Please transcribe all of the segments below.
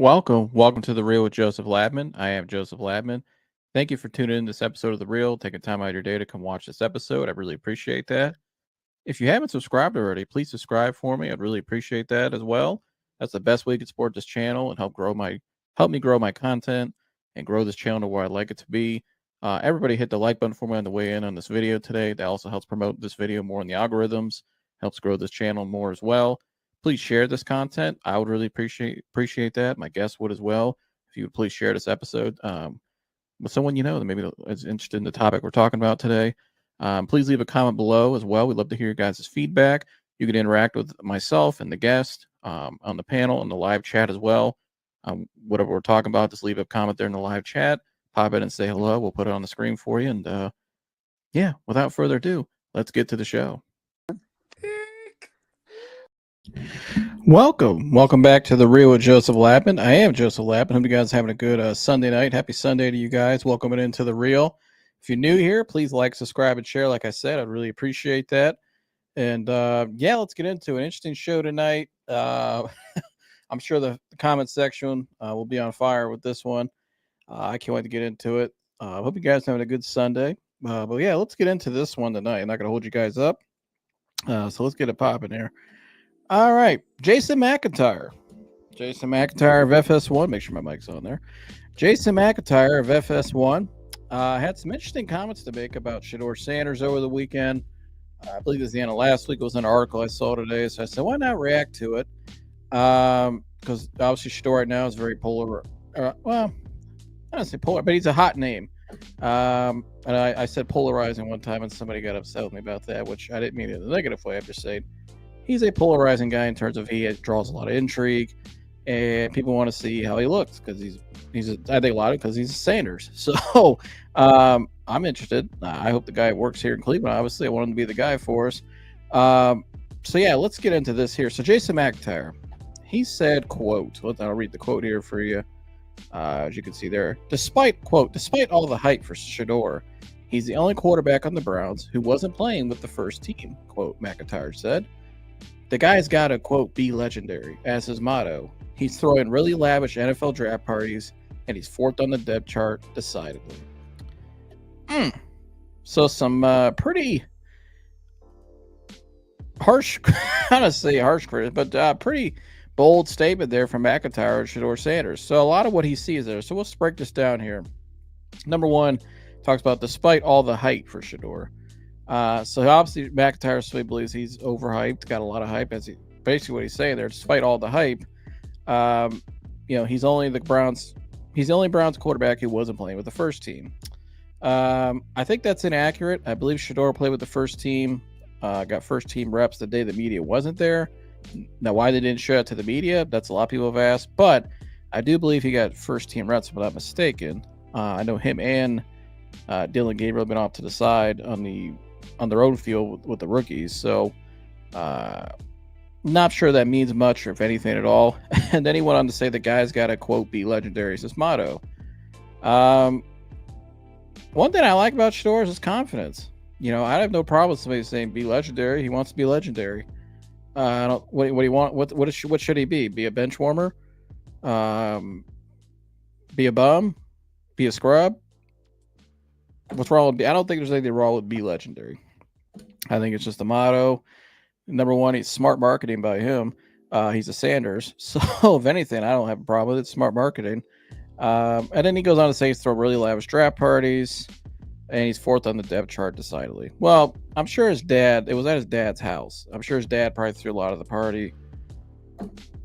Welcome to The Real with Joseph Labman. I am Joseph Labman. Thank you for tuning in to this episode of The Real, taking time out of your day to come watch this episode. I really appreciate that. If you haven't subscribed already, please subscribe for me. I'd really appreciate that as well. That's the best way you can support this channel and help me grow my content and grow this channel to where I'd like it to be. Everybody hit the like button for me on the way in on this video today. That also helps promote this video more in the algorithms, helps grow this channel more as well. Please share this content. I would really appreciate that. My guests would as well. If you would please share this episode with someone you know that maybe is interested in the topic we're talking about today. Please leave a comment below as well. We'd love to hear your guys' feedback. You can interact with myself and the guest on the panel and the live chat as well. Whatever we're talking about, just leave a comment there in the live chat. Pop in and say hello. We'll put it on the screen for you. And yeah, without further ado, let's get to the show. Welcome back to The Real with Joseph Labman. I am Joseph Labman. Hope you guys are having a good Sunday night. Happy Sunday to you guys. Welcome into The Real. If you're new here, please like, subscribe, and share. Like I said, I'd really appreciate that. And yeah, let's get into an interesting show tonight. I'm sure the comment section will be on fire with this one. I can't wait to get into it. I hope you guys are having a good Sunday. But yeah, let's get into this one tonight. I'm not going to hold you guys up. So let's get it popping here. All right, Jason McIntyre of FS1. Make sure my mic's on there. Jason McIntyre of FS1 had some interesting comments to make about Shedeur Sanders over the weekend. I believe it was the end of last week. It was an article I saw today, so I said, why not react to it? Because obviously Shedeur right now is very polar. Well, I don't say polar, but he's a hot name. And I said polarizing one time, and somebody got upset with me about that, which I didn't mean it in a negative way. I'm just saying he's a polarizing guy in terms of he draws a lot of intrigue, and people want to see how he looks because I think a lot of because he's a Sanders. So I'm interested. I hope the guy works here in Cleveland. Obviously, I want him to be the guy for us. So yeah, let's get into this here. So Jason McIntyre, he said, quote, I'll read the quote here for you. As you can see there, despite all the hype for Shedeur, he's the only quarterback on the Browns who wasn't playing with the first team, quote, McIntyre said. The guy's got to, quote, be legendary as his motto. He's throwing really lavish NFL draft parties, and he's fourth on the depth chart, decidedly. So some pretty harsh, I don't say harsh criticism, but pretty bold statement there from McIntyre and Shedeur Sanders. So a lot of what he sees there. So let's break this down here. Number one, talks about despite all the hype for Shedeur. So obviously McIntyre still believes he's overhyped, got a lot of hype. Basically what he's saying there, despite all the hype, he's only Browns quarterback who wasn't playing with the first team. I think that's inaccurate. I believe Shedeur played with the first team, got first team reps the day the media wasn't there. Now, why they didn't show it to the media, that's a lot of people have asked, but I do believe he got first team reps, if I'm not mistaken. I know him and Dylan Gabriel have been off to the side on their own field with the rookies, so not sure that means much or if anything at all. And then he went on to say the guy's got to, quote, be legendary is his motto. One thing I like about Shedeur is his confidence. I have no problem with somebody saying be legendary. He wants to be legendary. What do you want? What should he be? Be a bench warmer? Be a bum? Be a scrub? What's wrong with I don't think there's anything wrong with be legendary. I think it's just a motto. Number one, it's smart marketing by him. He's a Sanders. So if anything, I don't have a problem with it. Smart marketing. And then he goes on to say he's throwing really lavish draft parties. And he's fourth on the depth chart, decidedly. Well, I'm sure it was at his dad's house. I'm sure his dad probably threw a lot of the party.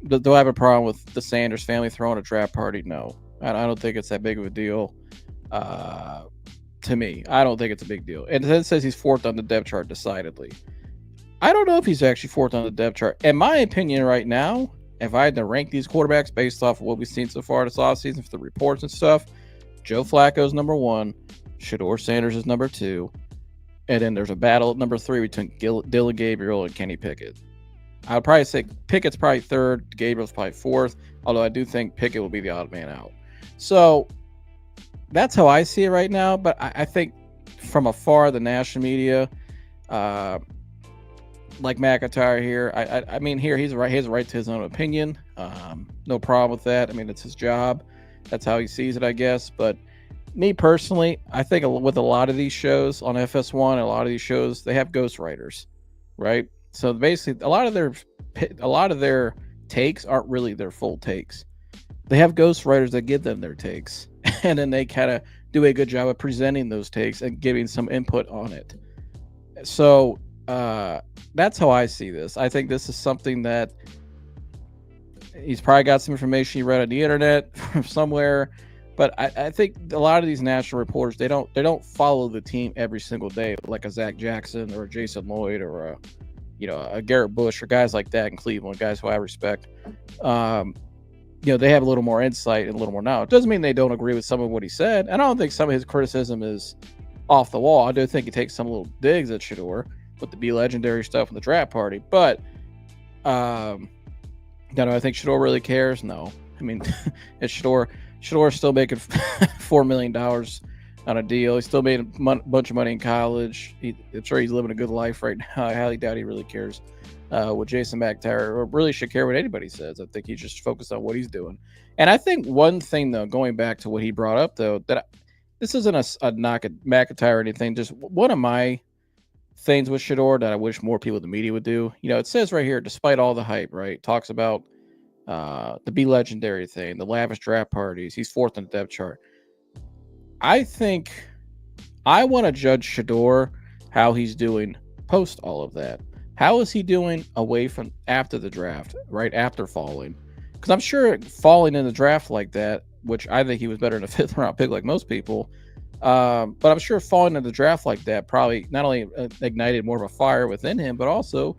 Do I have a problem with the Sanders family throwing a draft party? No. I don't think it's that big of a deal. To me, I don't think it's a big deal. And then it says he's fourth on the depth chart, decidedly. I don't know if he's actually fourth on the depth chart. In my opinion right now, if I had to rank these quarterbacks based off of what we've seen so far this offseason for the reports and stuff, Joe Flacco is number one. Shedeur Sanders is number two. And then there's a battle at number three between Dylan Gabriel and Kenny Pickett. I would probably say Pickett's probably third. Gabriel's probably fourth. Although I do think Pickett will be the odd man out. So that's how I see it right now. But I think from afar, the national media, like McIntyre here. I mean, here he's right. He has a right to his own opinion. No problem with that. I mean, it's his job. That's how he sees it, I guess. But me personally, I think with a lot of these shows on FS1, a lot of these shows they have ghostwriters, right? So basically, a lot of their takes aren't really their full takes. They have ghostwriters that give them their takes, and then they kind of do a good job of presenting those takes and giving some input on it. So that's how I see this. I think this is something that he's probably got some information he read on the internet from somewhere. But I think a lot of these national reporters they don't follow the team every single day like a Zach Jackson or a Jason Lloyd or a Garrett Bush or guys like that in Cleveland, guys who I respect. They have a little more insight and a little more knowledge. Doesn't mean they don't agree with some of what he said. And I don't think some of his criticism is off the wall. I do think he takes some little digs at Shedeur with the Be Legendary stuff in the draft party. But do I think Shedeur really cares? No. I mean, it's Shedeur's still making $4 million on a deal. He still made a bunch of money in college. I'm sure he's living a good life right now. I highly doubt he really cares what Jason McIntyre or really should care what anybody says. I think he's just focused on what he's doing. And I think one thing, though, going back to what he brought up, though, this isn't a knock at McIntyre or anything. Just one of my things with Shedeur that I wish more people in the media would do. It says right here, despite all the hype, right? Talks about the Be Legendary thing, the lavish draft parties. He's fourth on the depth chart. I think I want to judge Shedeur how he's doing post all of that. How is he doing away from after the draft, right after falling? Because I'm sure falling in the draft like that, which I think he was better in a fifth round pick like most people, but I'm sure falling in the draft like that probably not only ignited more of a fire within him, but also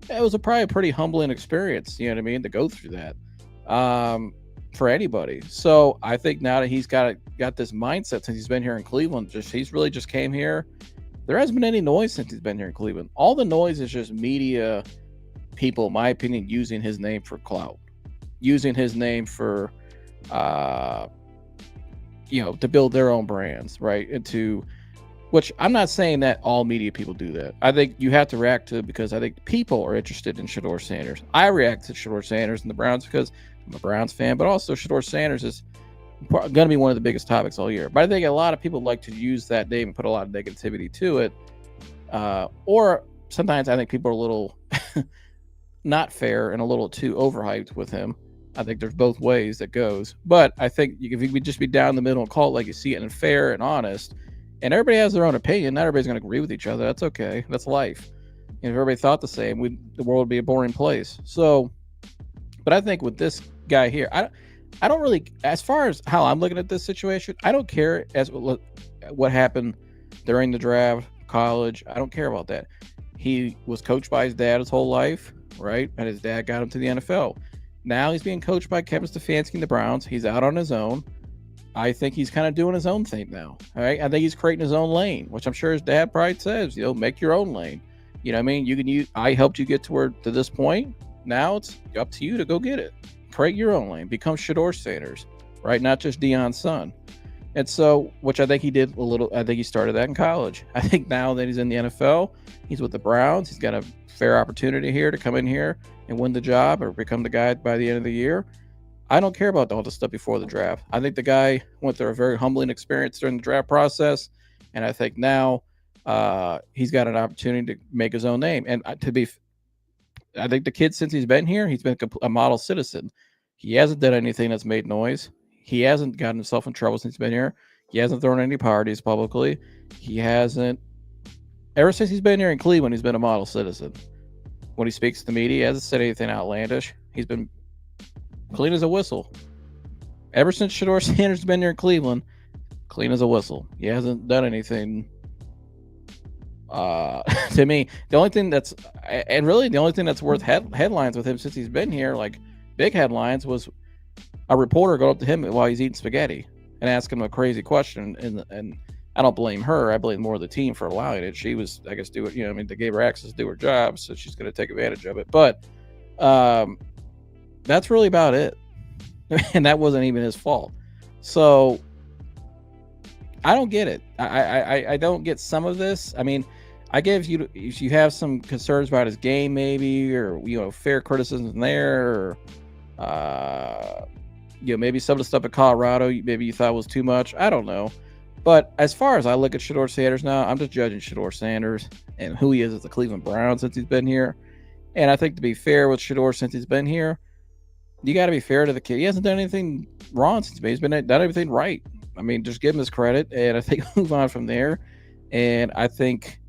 it was probably a pretty humbling experience, you know what I mean, to go through that for anybody. So I think now that he's got this mindset since he's been here in Cleveland, he's really just came here. There hasn't been any noise since he's been here in Cleveland. All the noise is just media people, in my opinion, using his name for clout, using his name for, to build their own brands, right? Which I'm not saying that all media people do that. I think you have to react to it because I think people are interested in Shedeur Sanders. I react to Shedeur Sanders and the Browns because I'm a Browns fan, but also Shedeur Sanders is going to be one of the biggest topics all year. But I think a lot of people like to use that name and put a lot of negativity to it. Or sometimes I think people are a little not fair and a little too overhyped with him. I think there's both ways that goes. But I think if you could just be down the middle and call it like you see it and fair and honest, and everybody has their own opinion, not everybody's going to agree with each other. That's okay. That's life. And if everybody thought the same, the world would be a boring place. So, but I think with this guy here, I don't really, as far as how I'm looking at this situation, I don't care as what happened during the draft, college. I don't care about that. He was coached by his dad his whole life, right? And his dad got him to the NFL. Now he's being coached by Kevin Stefanski and the Browns. He's out on his own. I think he's kind of doing his own thing now. All right. I think he's creating his own lane, which I'm sure his dad probably says, make your own lane. You know what I mean? I helped you get to this point. Now it's up to you to go get it. Create your own lane. Become Shedeur Sanders, right? Not just Deion's son. And so, which I think he did I think he started that in college. I think now that he's in the NFL, he's with the Browns. He's got a fair opportunity here to come in here and win the job or become the guy by the end of the year. I don't care about all the stuff before the draft. I think the guy went through a very humbling experience during the draft process. And I think now he's got an opportunity to make his own name. And I think the kid, since he's been here, he's been a model citizen. He hasn't done anything that's made noise. He hasn't gotten himself in trouble since he's been here. He hasn't thrown any parties publicly. He hasn't. Ever since he's been here in Cleveland, he's been a model citizen. When he speaks to the media, he hasn't said anything outlandish. He's been clean as a whistle. Ever since Shedeur Sanders has been here in Cleveland, clean as a whistle. He hasn't done anything. To me, the only thing that's worth headlines with him since he's been here, like big headlines, was a reporter going up to him while he's eating spaghetti and asking him a crazy question. And I don't blame her. I blame more the team for allowing it. She was, I guess, they gave her access to do her job, so she's going to take advantage of it. But that's really about it. And that wasn't even his fault. So I don't get it. I don't get some of this. I mean, I give you, if you have some concerns about his game, maybe, or fair criticism there, or maybe some of the stuff at Colorado, maybe you thought was too much. I don't know. But as far as I look at Shedeur Sanders now, I'm just judging Shedeur Sanders and who he is as a Cleveland Brown since he's been here. And I think to be fair with Shedeur since he's been here, you got to be fair to the kid. He hasn't done anything wrong since he's been done everything right. I mean, just give him his credit, and I think move on from there. And I think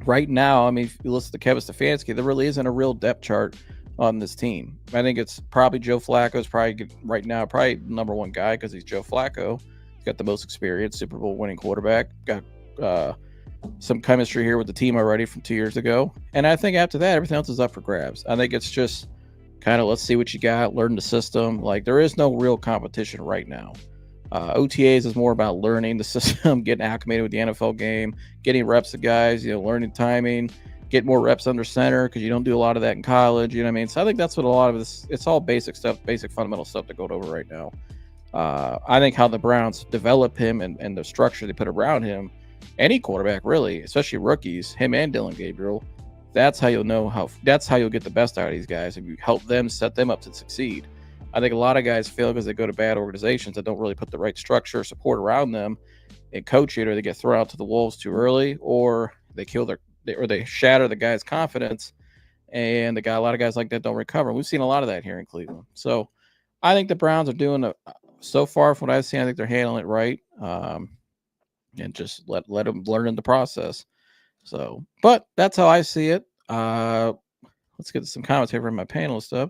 right now, I mean, if you listen to Kevin Stefanski, there really isn't a real depth chart on this team. I think it's probably Joe Flacco is probably right now probably number one guy because he's Joe Flacco. He's got the most experience, Super Bowl winning quarterback. Got some chemistry here with the team already from 2 years ago. And I think after that, everything else is up for grabs. I think it's just kind of let's see what you got, learn the system. Like there is no real competition right now. OTAs is more about learning the system, getting acclimated with the NFL game, getting reps of guys, learning timing, get more reps under center because you don't do a lot of that in college. You know what I mean? So I think that's what a lot of this. It's all basic stuff, basic fundamental stuff to go over right now. I think how the Browns develop him and the structure they put around him, any quarterback really, especially rookies, him and Dylan Gabriel. That's how you'll know that's how you'll get the best out of these guys if you help them set them up to succeed. I think a lot of guys fail because they go to bad organizations that don't really put the right structure or support around them and coach it, or they get thrown out to the wolves too early, or they they shatter the guy's confidence, and a lot of guys like that don't recover. We've seen a lot of that here in Cleveland. So I think the Browns are doing so far from what I've seen, I think they're handling it right, and just let them learn in the process. So, but that's how I see it. Let's get some comments here from my panel and stuff.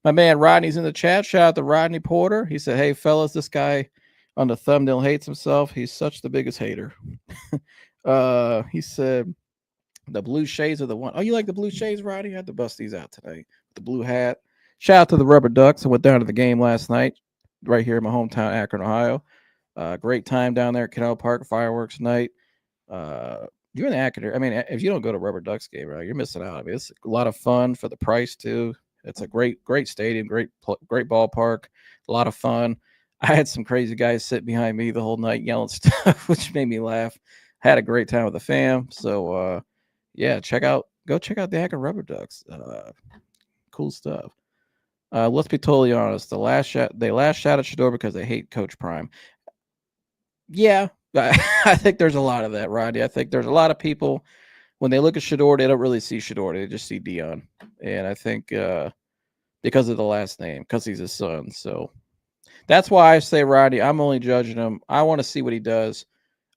My man Rodney's in the chat. Shout out to Rodney Porter. He said, "Hey fellas, this guy on the thumbnail hates himself. He's such the biggest hater." He said, "The blue shades are the one." Oh, you like the blue shades, Rodney? I had to bust these out today. The blue hat. Shout out to the Rubber Ducks. I went down to the game last night, right here in my hometown, Akron, Ohio. Great time down there at Canal Park, fireworks night. You're in the Akron. I mean, if you don't go to Rubber Ducks game, right, you're missing out. I mean, it's a lot of fun for the price too. It's a great stadium, great ballpark, a lot of fun. I had some crazy guys sit behind me the whole night yelling stuff, which made me laugh. Had a great time with the fam. So, yeah, go check out the Akron Rubber Ducks. Cool stuff. Let's be totally honest. They last shot at Shedeur because they hate Coach Prime. Yeah, I think there's a lot of that, Rodney. I think there's a lot of people when they look at Shedeur, they don't really see Shedeur. They just see Dion. And I think because of the last name, because he's his son. So that's why I say, Rodney, I'm only judging him. I want to see what he does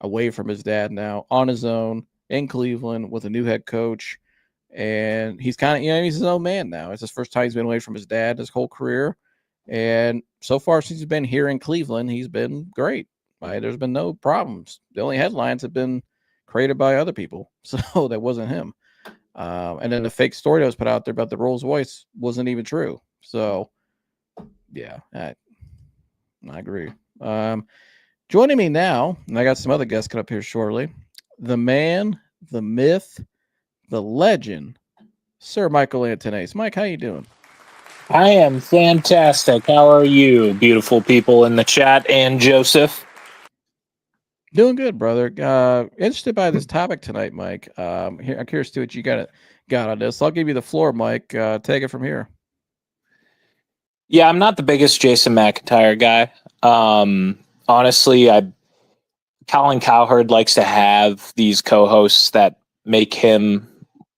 away from his dad now, on his own, in Cleveland, with a new head coach. And he's kind of, he's his own man now. It's his first time he's been away from his dad his whole career. And so far, since he's been here in Cleveland, he's been great. Right? There's been no problems. The only headlines have been created by other people. So that wasn't him. And then the fake story that was put out there about the Rolls Royce wasn't even true. So, yeah, I agree. Joining me now, and I got some other guests coming up here shortly, the man, the myth, the legend, Sir Michael Antonace. Mike, how you doing? I am fantastic. How are you, beautiful people in the chat, and Joseph? Doing good, brother. Interested by this topic tonight, Mike. I'm curious to what you got on this. I'll give you the floor, Mike. Take it from here. Yeah, I'm not the biggest Jason McIntyre guy. Honestly, Colin Cowherd likes to have these co-hosts that make him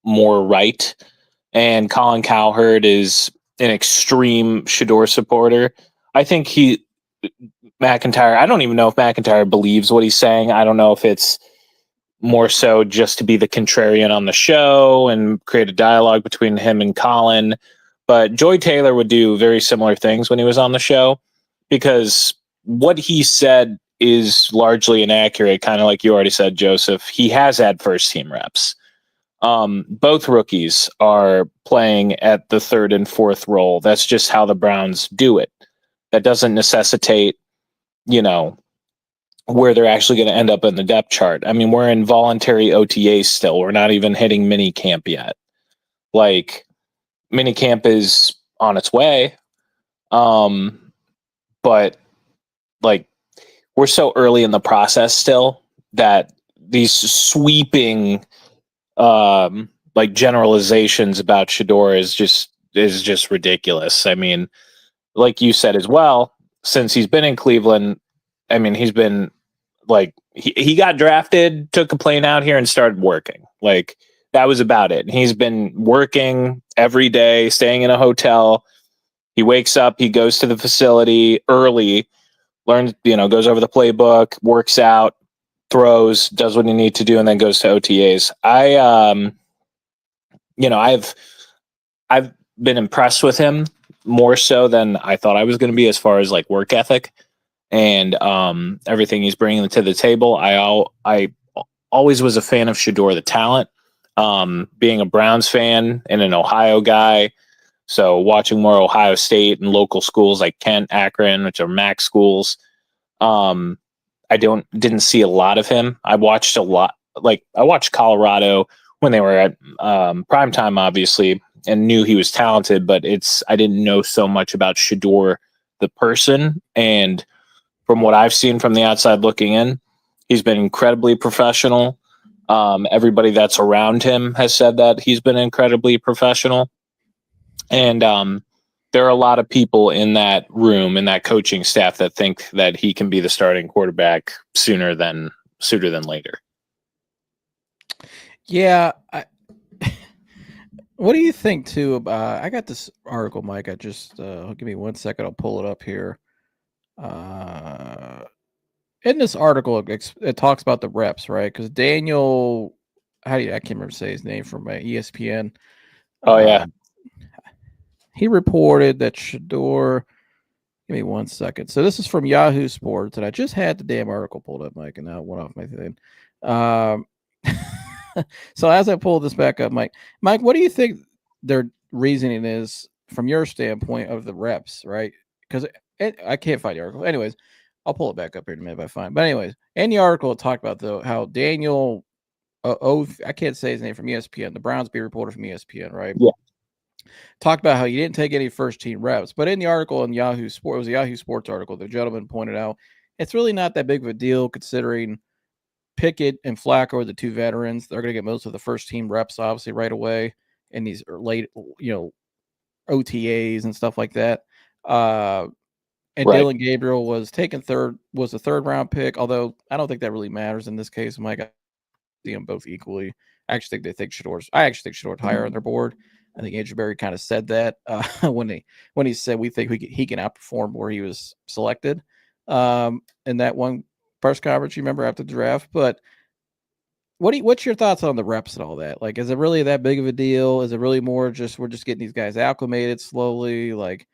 more right, and Colin Cowherd is an extreme Shedeur supporter. I think McIntyre, I don't even know if McIntyre believes what he's saying. I don't know if it's more so just to be the contrarian on the show and create a dialogue between him and Colin. But Joy Taylor would do very similar things when he was on the show, because what he said is largely inaccurate, kind of like you already said, Joseph. He has had first team reps. Both rookies are playing at the third and fourth role. That's just how the Browns do it. That doesn't necessitate, where they're actually going to end up in the depth chart. I mean, we're in voluntary OTAs still. We're not even hitting mini camp yet. Like, mini camp is on its way. But like, we're so early in the process still that these sweeping like generalizations about Shedeur is just ridiculous. I mean, like you said as well, since he's been in Cleveland, I mean, he's been like he got drafted, took a plane out here and started working. Like that was about it. And he's been working every day, staying in a hotel. He wakes up, he goes to the facility early, learns, goes over the playbook, works out, throws, does what he needs to do, and then goes to OTAs. I've been impressed with him more so than I thought I was going to be as far as like work ethic and everything he's bringing to the table. I always was a fan of Shedeur, the talent. Being a Browns fan and an Ohio guy, so watching more Ohio State and local schools like Kent, Akron, which are MAC schools. I didn't see a lot of him. I watched a lot. Like I watched Colorado when they were at prime time, obviously, and knew he was talented. But I didn't know so much about Shedeur, the person. And from what I've seen from the outside looking in, he's been incredibly professional. Everybody that's around him has said that he's been incredibly professional. And there are a lot of people in that room, in that coaching staff, that think that he can be the starting quarterback sooner than later. Yeah. What do you think too about? I got this article, Mike. I just give me 1 second. I'll pull it up here. In this article, it talks about the reps, right? Because Daniel, I can't remember to say his name from ESPN. Oh yeah. He reported that Shedeur. Give me 1 second. So this is from Yahoo Sports, and I just had the damn article pulled up, Mike, and now it went off my thing. So as I pull this back up, Mike, what do you think their reasoning is from your standpoint of the reps, right? Because I can't find the article. Anyways, I'll pull it back up here in a minute if I find. But anyways, in the article, it talked about how Daniel, I can't say his name, from ESPN, the Browns beat reporter from ESPN, right? Yeah. Talked about how he didn't take any first team reps, but in the article in Yahoo Sports, it was a Yahoo Sports article. The gentleman pointed out it's really not that big of a deal considering Pickett and Flacco are the two veterans. They're going to get most of the first team reps, obviously, right away in these late, OTAs and stuff like that. And right. Dillon Gabriel was taken was a third round pick, although I don't think that really matters in this case. Mike, I see them both equally. I actually think Shedeur's higher on their board. I think Andrew Berry kind of said that when he said we think he can outperform where he was selected in that one press conference, you remember, after the draft. But what's your thoughts on the reps and all that? Like, is it really that big of a deal? Is it really more just we're just getting these guys acclimated slowly? Like,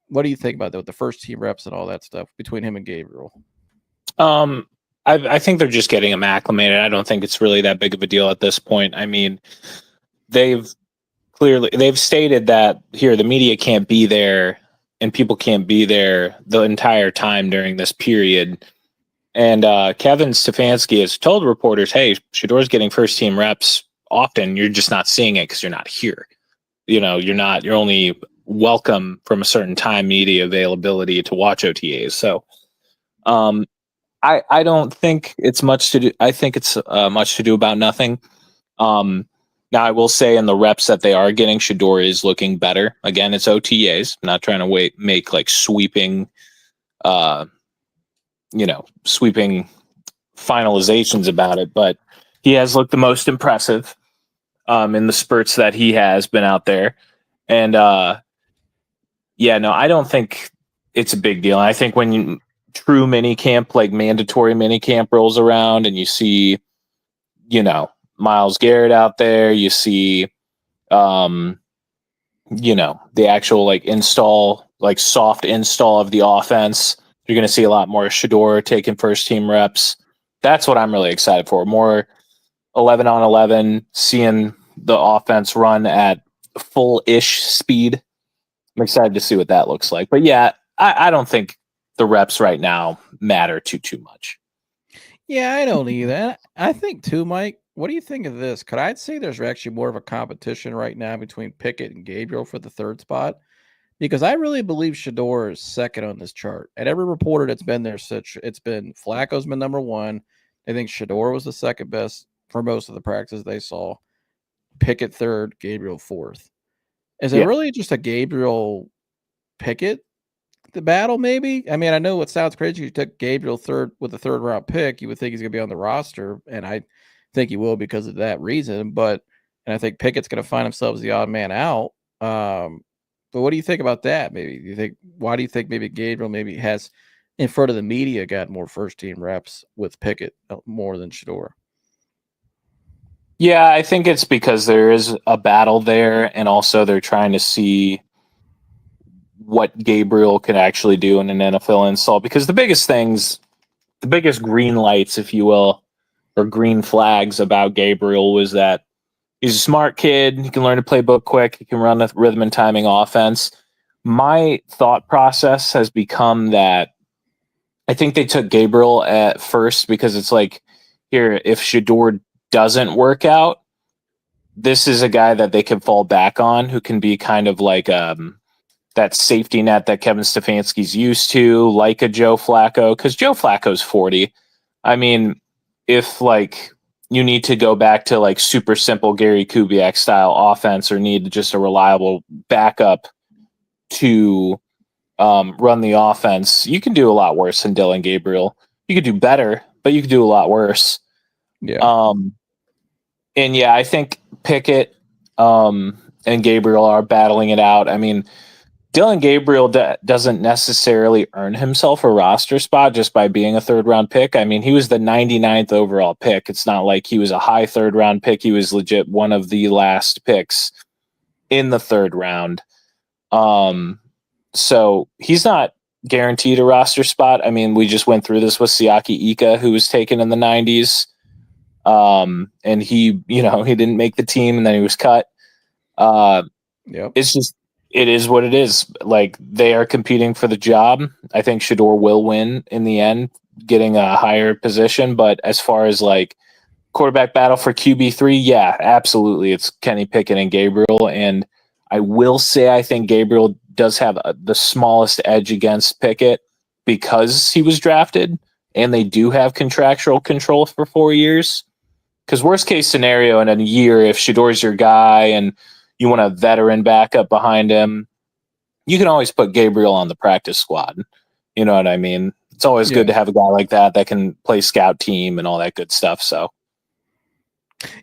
what do you think about the first team reps and all that stuff between him and Gabriel? I think they're just getting him acclimated. I don't think it's really that big of a deal at this point. I mean, they've stated that here the media can't be there and people can't be there the entire time during this period. And Kevin Stefanski has told reporters, hey, Shedeur's getting first team reps often. You're just not seeing it because you're not here. You're only welcome from a certain time media availability to watch OTAs. So I don't think it's much to do. I think it's much to do about nothing. Now, I will say in the reps that they are getting, Shedeur is looking better. Again, it's OTAs. I'm not trying to make like sweeping finalizations about it, but he has looked the most impressive in the spurts that he has been out there. And I don't think it's a big deal. I think when true minicamp, like mandatory minicamp, rolls around and you see, Myles Garrett out there, you see, the actual soft install of the offense. You're going to see a lot more Shedeur taking first team reps. That's what I'm really excited for. More 11 on 11, seeing the offense run at full-ish speed. I'm excited to see what that looks like. But yeah, I don't think the reps right now matter too much. Yeah, I don't either. I think too, Mike, what do you think of this? Could I say there's actually more of a competition right now between Pickett and Gabriel for the third spot? Because I really believe Shedeur is second on this chart. And every reporter that's been there, it's been Flacco's been number one. I think Shedeur was the second best for most of the practices they saw. Pickett third, Gabriel fourth. Is it Yeah. really just a Gabriel Pickett the battle? Maybe. I mean, I know it sounds crazy. You took Gabriel third with a third round pick. You would think he's going to be on the roster, and I think he will because of that reason. And I think Pickett's going to find himself as the odd man out. But what do you think about that? Maybe why do you think maybe Gabriel maybe has in front of the media got more first team reps with Pickett more than Shedeur? Yeah, I think it's because there is a battle there, and also they're trying to see what Gabriel can actually do in an NFL install. Because the biggest green lights, if you will, or green flags about Gabriel was that he's a smart kid. He can learn to play book quick. He can run a rhythm and timing offense. My thought process has become that I think they took Gabriel at first because it's like, here, if Shedeur doesn't work out, this is a guy that they can fall back on who can be kind of like that safety net that Kevin Stefanski's used to, like a Joe Flacco, because Joe Flacco's 40. I mean, if like you need to go back to like super simple Gary Kubiak style offense or need just a reliable backup to run the offense, you can do a lot worse than Dylan Gabriel. You could do better, but you could do a lot worse. Yeah. And yeah, I think Pickett and Gabriel are battling it out. I mean, Dylan Gabriel doesn't necessarily earn himself a roster spot just by being a third round pick. I mean, he was the 99th overall pick. It's not like he was a high third round pick. He was legit one of the last picks in the third round. So he's not guaranteed a roster spot. I mean, we just went through this with Siaki Ika, who was taken in the 90s. And he didn't make the team and then he was cut. Yep. It's just, it is what it is. Like, they are competing for the job. I think Shedeur will win in the end, getting a higher position. But as far as like quarterback battle for QB3, yeah, absolutely. It's Kenny Pickett and Gabriel. And I will say, I think Gabriel does have the smallest edge against Pickett because he was drafted and they do have contractual control for 4 years. Because worst case scenario in a year, if Shedeur's your guy and you want a veteran backup behind him, you can always put Gabriel on the practice squad. You know what I mean? It's always good to have a guy like that can play scout team and all that good stuff. So,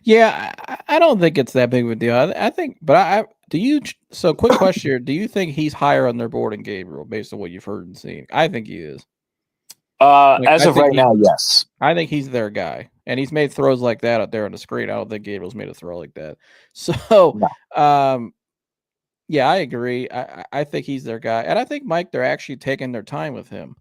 yeah, I don't think it's that big of a deal. I think, but do you? So, quick question here: do you think he's higher on their board than Gabriel based on what you've heard and seen? I think he is. As of right now, yes. I think he's their guy, and he's made throws like that out there on the screen. I don't think Gabriel's made a throw like that. So, No. yeah, I agree. I think he's their guy, and I think Mike, they're actually taking their time with him.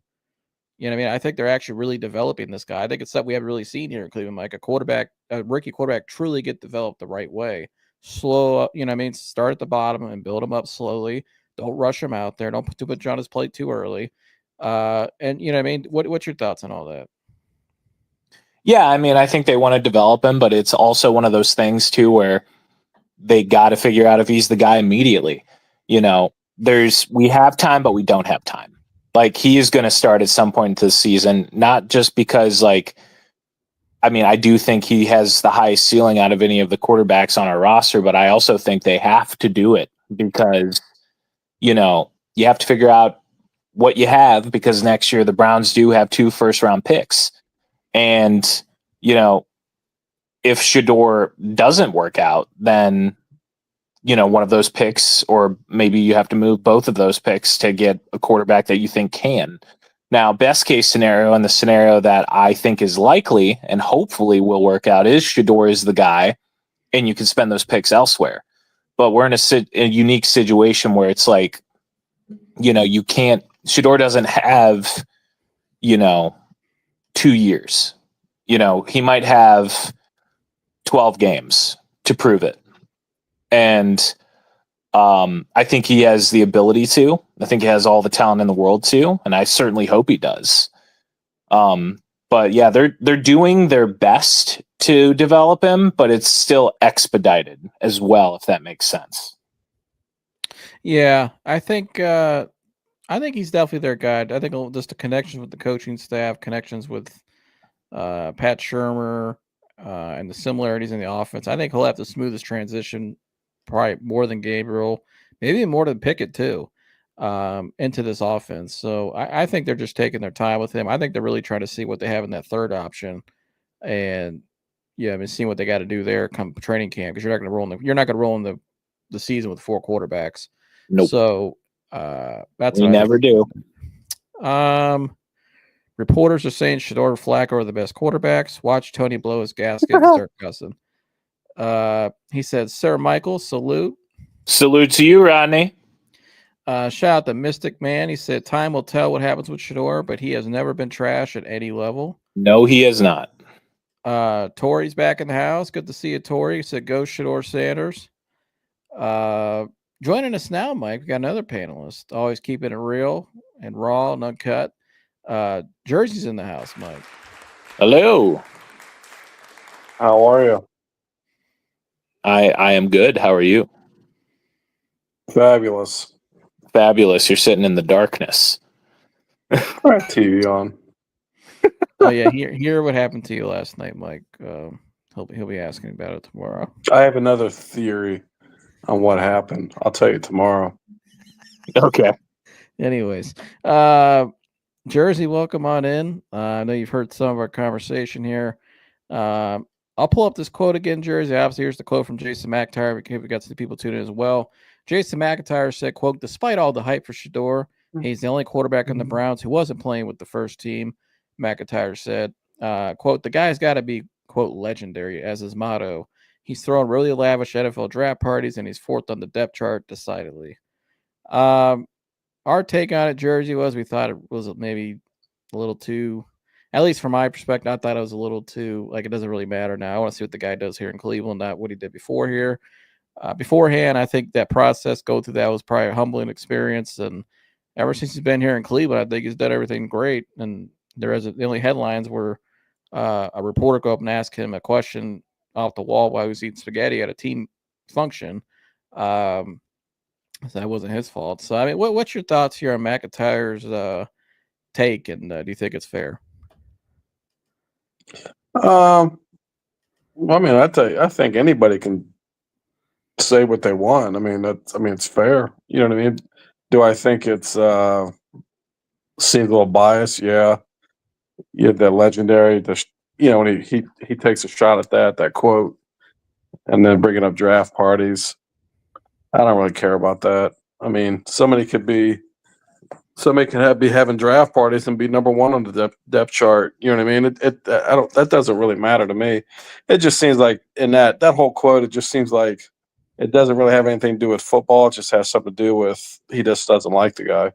You know what I mean? I think they're actually really developing this guy. I think it's something we haven't really seen here in Cleveland, Mike. A rookie quarterback truly get developed the right way. Slow up, you know what I mean? Start at the bottom and build him up slowly. Don't rush him out there. Don't put too much on his plate too early. And you know what I mean? What's your thoughts on all that? Yeah, I mean, I think they want to develop him, but it's also one of those things too where they got to figure out if he's the guy immediately. You know, we have time, but we don't have time. Like, he is going to start at some point into the season, not just because, like, I mean, I do think he has the highest ceiling out of any of the quarterbacks on our roster, but I also think they have to do it because, you have to figure out what you have, because next year the Browns do have 2 first-round picks. And, if Shedeur doesn't work out, then one of those picks, or maybe you have to move both of those picks to get a quarterback that you think can. Now, best case scenario, and the scenario that I think is likely and hopefully will work out, is Shedeur is the guy and you can spend those picks elsewhere. But we're in a unique situation where it's like, you can't, Shedeur doesn't have, 2 years. He might have 12 games to prove it. And I think he has the ability to. I think he has all the talent in the world to, and I certainly hope he does. But yeah, they're doing their best to develop him, but it's still expedited as well, if that makes sense. Yeah, I think he's definitely their guy. I think just the connections with the coaching staff, connections with Pat Shermer. and the similarities in the offense, I think he'll have the smoothest transition, probably more than Gabriel, maybe more than Pickett too, into this offense. So I think they're just taking their time with him. I think they're really trying to see what they have in that third option, and I mean, seeing what they got to do there come training camp, because you're not going to roll in the season with 4 quarterbacks. Nope. So that's we what never do. Reporters are saying Shedeur and Flacco are the best quarterbacks. Watch Tony blow his gasket and start cussing. He said, "Sir Michael, salute." Salute to you, Rodney. Shout out to Mystic Man. He said, "Time will tell what happens with Shedeur, but he has never been trash at any level." No, he has not. Tori's back in the house. Good to see you, Tori. He said, "Go Shedeur Sanders." Joining us now, Mike, we got another panelist. Always keeping it real and raw and uncut. Jersey's in the house, Mike. Hello. How are you? I am good. How are you? Fabulous. Fabulous. You're sitting in the darkness. I have TV on. Oh yeah, hear what happened to you last night, Mike. He'll be asking about it tomorrow. I have another theory on what happened. I'll tell you tomorrow. Okay. Anyways, Jersey, welcome on in. I know you've heard some of our conversation here. I'll pull up this quote again, Jersey. Obviously, here's the quote from Jason McIntyre. We got some people tuning in as well. Jason McIntyre said, quote, "Despite all the hype for Shedeur, he's the only quarterback in the Browns who wasn't playing with the first team." McIntyre said, quote, "The guy's got to be, quote, legendary as his motto. He's throwing really lavish NFL draft parties, and he's 4th on the depth chart decidedly." Our take on it, Jersey, was we thought it was maybe a little too, at least from my perspective, I thought it was a little too, like, it doesn't really matter now. I want to see what the guy does here in Cleveland, not what he did before here. Beforehand, I think that process, go through that, was probably a humbling experience. And ever since he's been here in Cleveland, I think he's done everything great. And the only headlines were a reporter go up and ask him a question off the wall while he was eating spaghetti at a team function. So that wasn't his fault. So, I mean, what's your thoughts here on McIntyre's take, and do you think it's fair? Well, I mean, I think anybody can say what they want. I mean, it's fair. You know what I mean? Do I think it's seems a little biased? Yeah. You have that legendary, when he takes a shot at that quote, and then bringing up draft parties. I don't really care about that. I mean, somebody could be having draft parties and be number 1 on the depth chart. You know what I mean? That doesn't really matter to me. It just seems like in that whole quote, it just seems like it doesn't really have anything to do with football. It just has something to do with he just doesn't like the guy.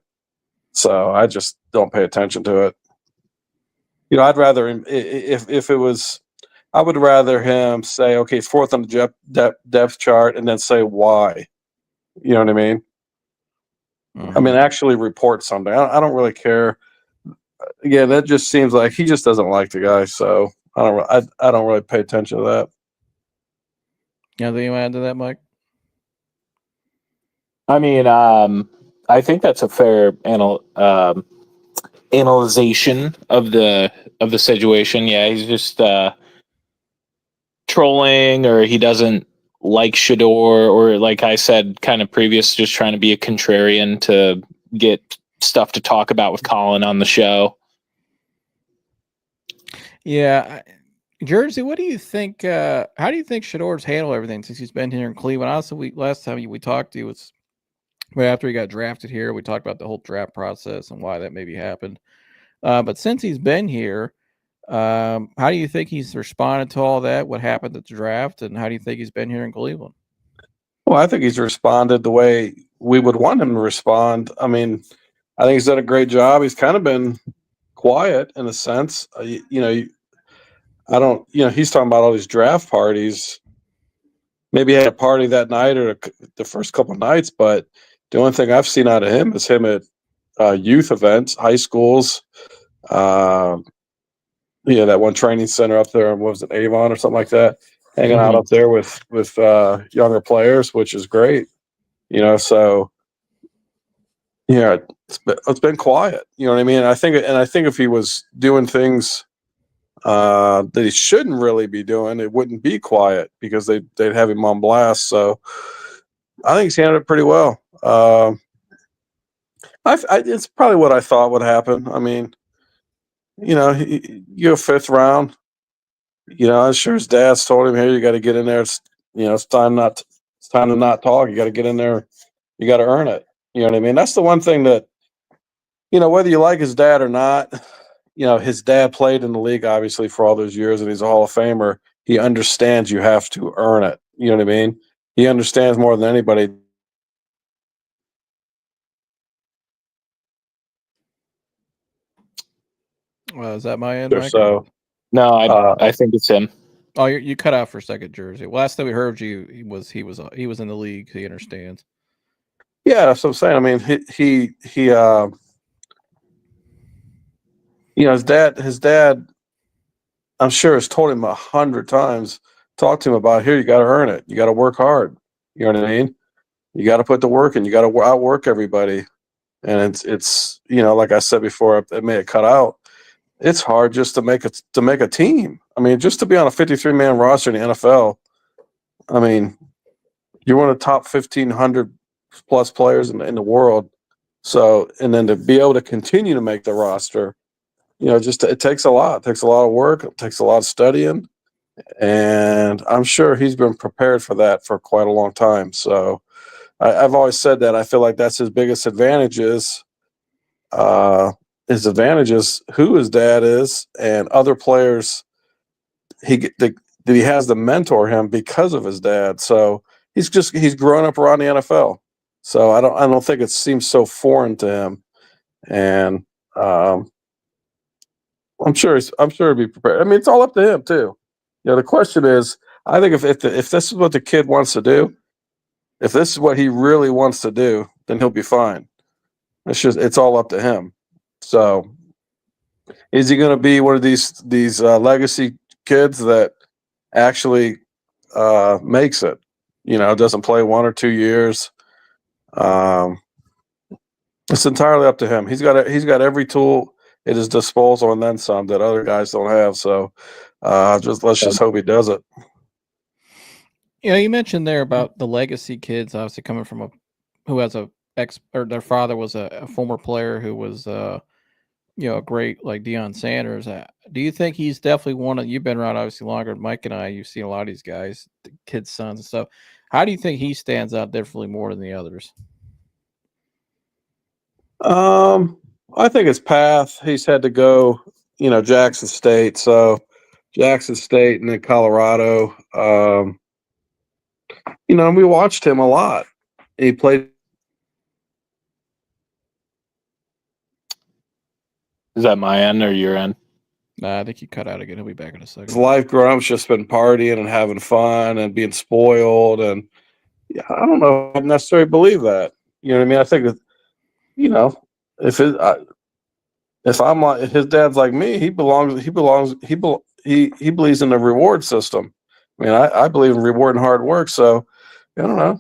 So I just don't pay attention to it. I'd rather if it was, I would rather him say, okay, he's 4th on the depth chart, and then say why. You know what I mean? Mm-hmm. I mean, actually report something. I don't really care. Yeah, that just seems like he just doesn't like the guy. So I don't really pay attention to that. Anything you want to add to that, Mike? I mean, I think that's a fair analyzation of the situation. Yeah, he's just trolling, or he doesn't like Shedeur, or like I said, kind of previous, just trying to be a contrarian to get stuff to talk about with Colin on the show. Yeah. Jersey, what do you think? How do you think Shedeur's handled everything since he's been here in Cleveland? Honestly, last time we talked to you was right after he got drafted here. We talked about the whole draft process and why that maybe happened. But since he's been here, how do you think he's responded to all that? What happened at the draft, and how do you think he's been here in Cleveland? Well, I think he's responded the way we would want him to respond. I mean, I think he's done a great job. He's kind of been quiet in a sense. He's talking about all these draft parties. Maybe he had a party that night or the first couple of nights, but the only thing I've seen out of him is him at youth events, high schools. That one training center up there, what was it, Avon or something like that, hanging out up there with younger players, which is great. So yeah, it's been quiet. You know what I mean? I think if he was doing things that he shouldn't really be doing, it wouldn't be quiet because they'd have him on blast. So I think he's handled it pretty well. It's probably what I thought would happen. I mean, you know, you go 5th round. You know, I'm sure his dad's told him, "Here, you got to get in there. It's time to not talk. You got to get in there. You got to earn it." You know what I mean? That's the one thing that, whether you like his dad or not, his dad played in the league obviously for all those years, and he's a Hall of Famer. He understands you have to earn it. You know what I mean? He understands more than anybody. Is that my end, Mike? So no, I think it's him. Oh, you cut out for a second, Jersey. Last time we heard you, he was in the league. He understands. Yeah, that's what I'm saying. I mean, he his dad, I'm sure has told him 100 times, talked to him about, here, you got to earn it. You got to work hard. You know what I mean? You got to put the work in. You got to outwork everybody. And it's like I said before, it may have cut out. It's hard just to make a team. I mean, just to be on a 53-man roster in the NFL. I mean, you're one of the top 1,500 plus players in the world. So, and then to be able to continue to make the roster, it takes a lot. It takes a lot of work. It takes a lot of studying. And I'm sure he's been prepared for that for quite a long time. So I've always said that I feel like that's his biggest advantage is who his dad is and other players that he has to mentor him because of his dad. So he's grown up around the NFL. So I don't think it seems so foreign to him. And I'm sure he'd be prepared. I mean, it's all up to him too. The question is, I think if this is what the kid wants to do, if this is what he really wants to do, then he'll be fine. It's all up to him. So, is he going to be one of these legacy kids that actually makes it? Doesn't play 1 or 2 years. It's entirely up to him. He's got every tool at his disposal and then some that other guys don't have. So, let's just hope he does it. You mentioned there about the legacy kids, obviously coming from who has their father was a former player who was a great like Deion Sanders. Do you think he's definitely you've been around obviously longer than Mike and I, you've seen a lot of these guys, the kids' sons and stuff. How do you think he stands out differently more than the others? I think his path, he's had to go, Jackson State. So Jackson State and then Colorado. And we watched him a lot. He played. Is that my end or your end? Nah, I think you cut out again. He'll be back in a second. His life growing up's just been partying and having fun and being spoiled. And I don't know if I necessarily believe that. You know what I mean? I think that, if I'm like, if his dad's like me, he believes in the reward system. I mean, I believe in rewarding hard work. So I don't know.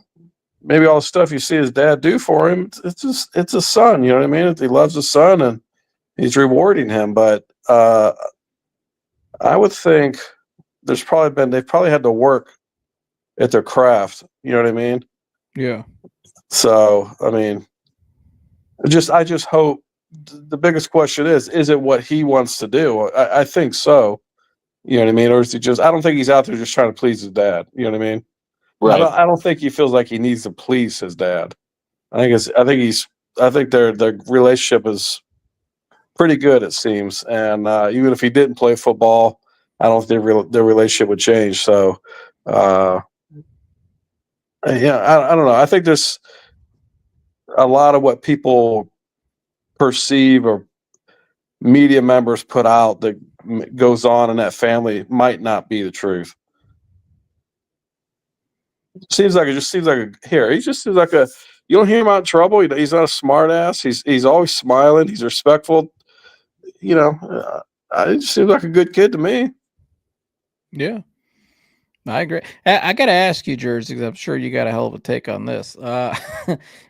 Maybe all the stuff you see his dad do for him, it's his son. You know what I mean? He loves his son and he's rewarding him. But I would think they've probably had to work at their craft. You know what I mean? Yeah. So I mean, I just hope. The biggest question is it what he wants to do? I think so. You know what I mean? Or is he I don't think he's out there just trying to please his dad. You know what I mean? Right. I don't think he feels like he needs to please his dad. I think their relationship is pretty good, it seems. And even if he didn't play football, I don't think their relationship would change. So, I don't know. I think there's a lot of what people perceive or media members put out that goes on in that family might not be the truth. He just seems like you don't hear him out in trouble. He's not a smart ass. He's always smiling. He's respectful. It just seems like a good kid to me. Yeah. I agree. I got to ask you, Jersey, because I'm sure you got a hell of a take on this.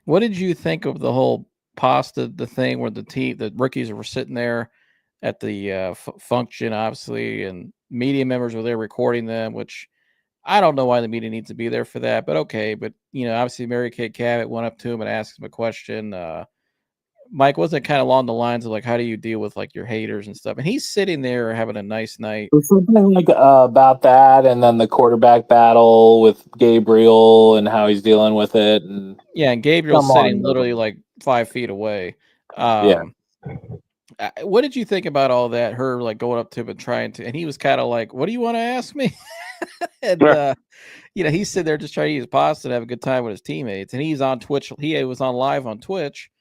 What did you think of the whole the thing where the rookies were sitting there at the function, obviously, and media members were there recording them, which I don't know why the media needs to be there for that, but okay. But obviously, Mary Kay Cabot went up to him and asked him a question. Mike, wasn't kind of along the lines of like, how do you deal with like your haters and stuff? And he's sitting there having a nice night. Something like about that, and then the quarterback battle with Gabriel and how he's dealing with it. And Yeah, and Gabriel's sitting literally like 5 feet away. What did you think about all that? Her like going up to him and trying to, and he was kind of like, "What do you want to ask me?" And he's sitting there just trying to eat his pasta and have a good time with his teammates. And he's on Twitch. He was on live on Twitch,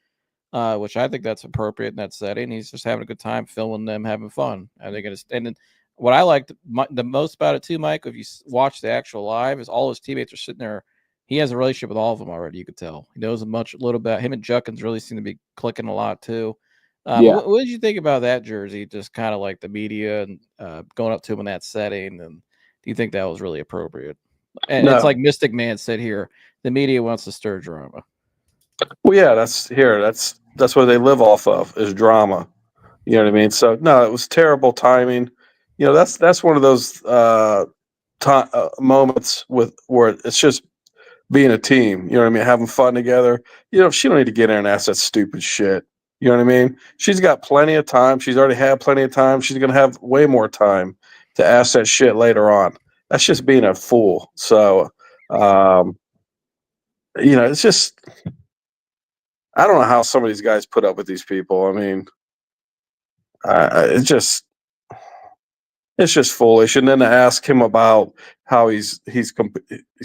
which I think that's appropriate in that setting. He's just having a good time filming them having fun. I think it's, and then what I liked the most about it too, Mike, if you watch the actual live, is all his teammates are sitting there. He has a relationship with all of them already. You could tell he knows a little bit. Him and Juckins really seem to be clicking a lot too. What did you think about that jersey? Just kind of like the media and going up to him in that setting, and do you think that was really appropriate? And No. it's like Mystic Man said here, the media wants to stir drama. Well, yeah, that's what they live off of is drama. You know what I mean? So no, it was terrible timing. That's one of those moments where it's just being a team. You know what I mean? Having fun together. She don't need to get in and ask that stupid shit. You know what I mean? She's got plenty of time. She's already had plenty of time. She's gonna have way more time to ask that shit later on. That's just being a fool. So, it's just. I don't know how some of these guys put up with these people. I mean, it's just foolish. And then to ask him about how he's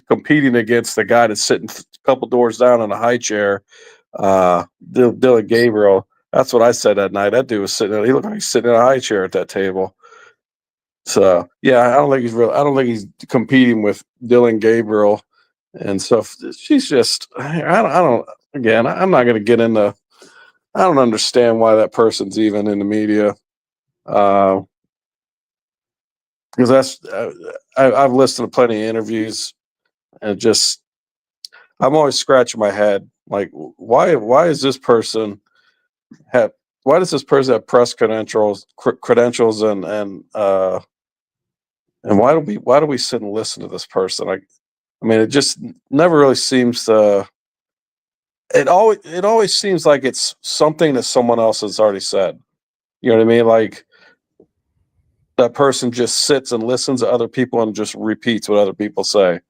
competing against the guy that's sitting a couple doors down in a high chair, Dylan Gabriel. That's what I said that night. That dude was sitting there. He looked like he's sitting in a high chair at that table. So yeah, I don't think he's competing with Dylan Gabriel. And so she's just. I don't. Again, I'm not going to get into. I don't understand why that person's even in the media, because that's I've listened to plenty of interviews, and just I'm always scratching my head like why does this person have press credentials and why do we sit and listen to this person? I mean, it just never really seems to. It always seems like it's something that someone else has already said. You know what I mean? Like that person just sits and listens to other people and just repeats what other people say.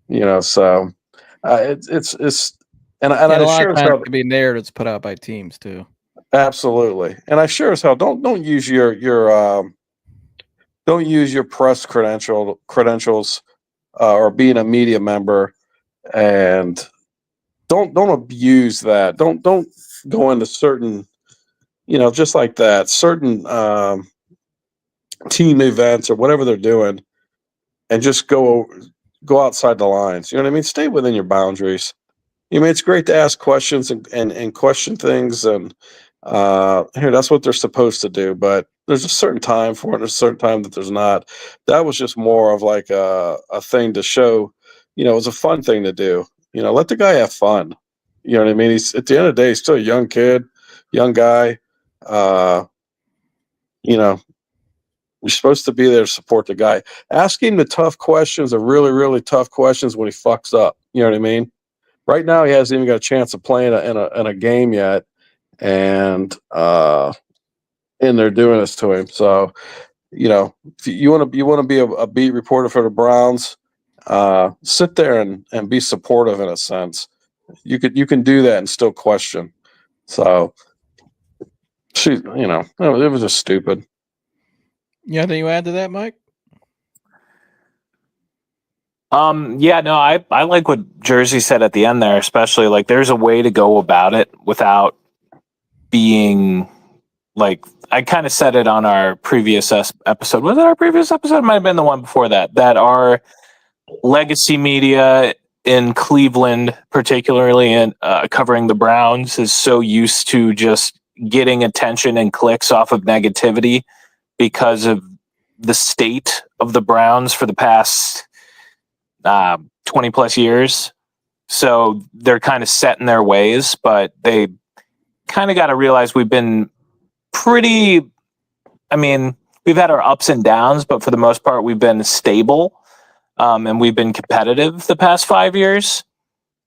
So it's and A I lot sure of as times hell it could be narratives put out by teams too. absolutely, and I sure as hell don't use your don't use your press credentials or being a media member and don't abuse that. Don't go into certain just like that certain team events or whatever they're doing and just go outside the lines. You know what I mean? Stay within your boundaries. It's great to ask questions and question things and that's what they're supposed to do, but there's a certain time for it, there's a certain time that there's not. That was just more of like a thing to show, it was a fun thing to do. Let the guy have fun. You know what I mean? He's at the end of the day, he's still a young kid, young guy. You're supposed to be there to support the guy. Asking the tough questions, the really, really tough questions when he fucks up. You know what I mean? Right now, he hasn't even got a chance of playing in a game yet, and they're doing this to him. So, if you want to be a beat reporter for the Browns, sit there and be supportive in a sense. You can do that and still question. So, it was just stupid. Yeah, anything you add to that, Mike? Yeah, no, I like what Jersey said at the end there, especially like there's a way to go about it without being like, I kind of said it on our previous episode. Was it our previous episode? It might have been the one before that our legacy media in Cleveland, particularly in covering the Browns, is so used to just getting attention and clicks off of negativity because of the state of the Browns for the past 20 plus years. So they're kind of set in their ways, but they kind of got to realize we've been pretty I mean, we've had our ups and downs, but for the most part, we've been stable, and we've been competitive the past 5 years.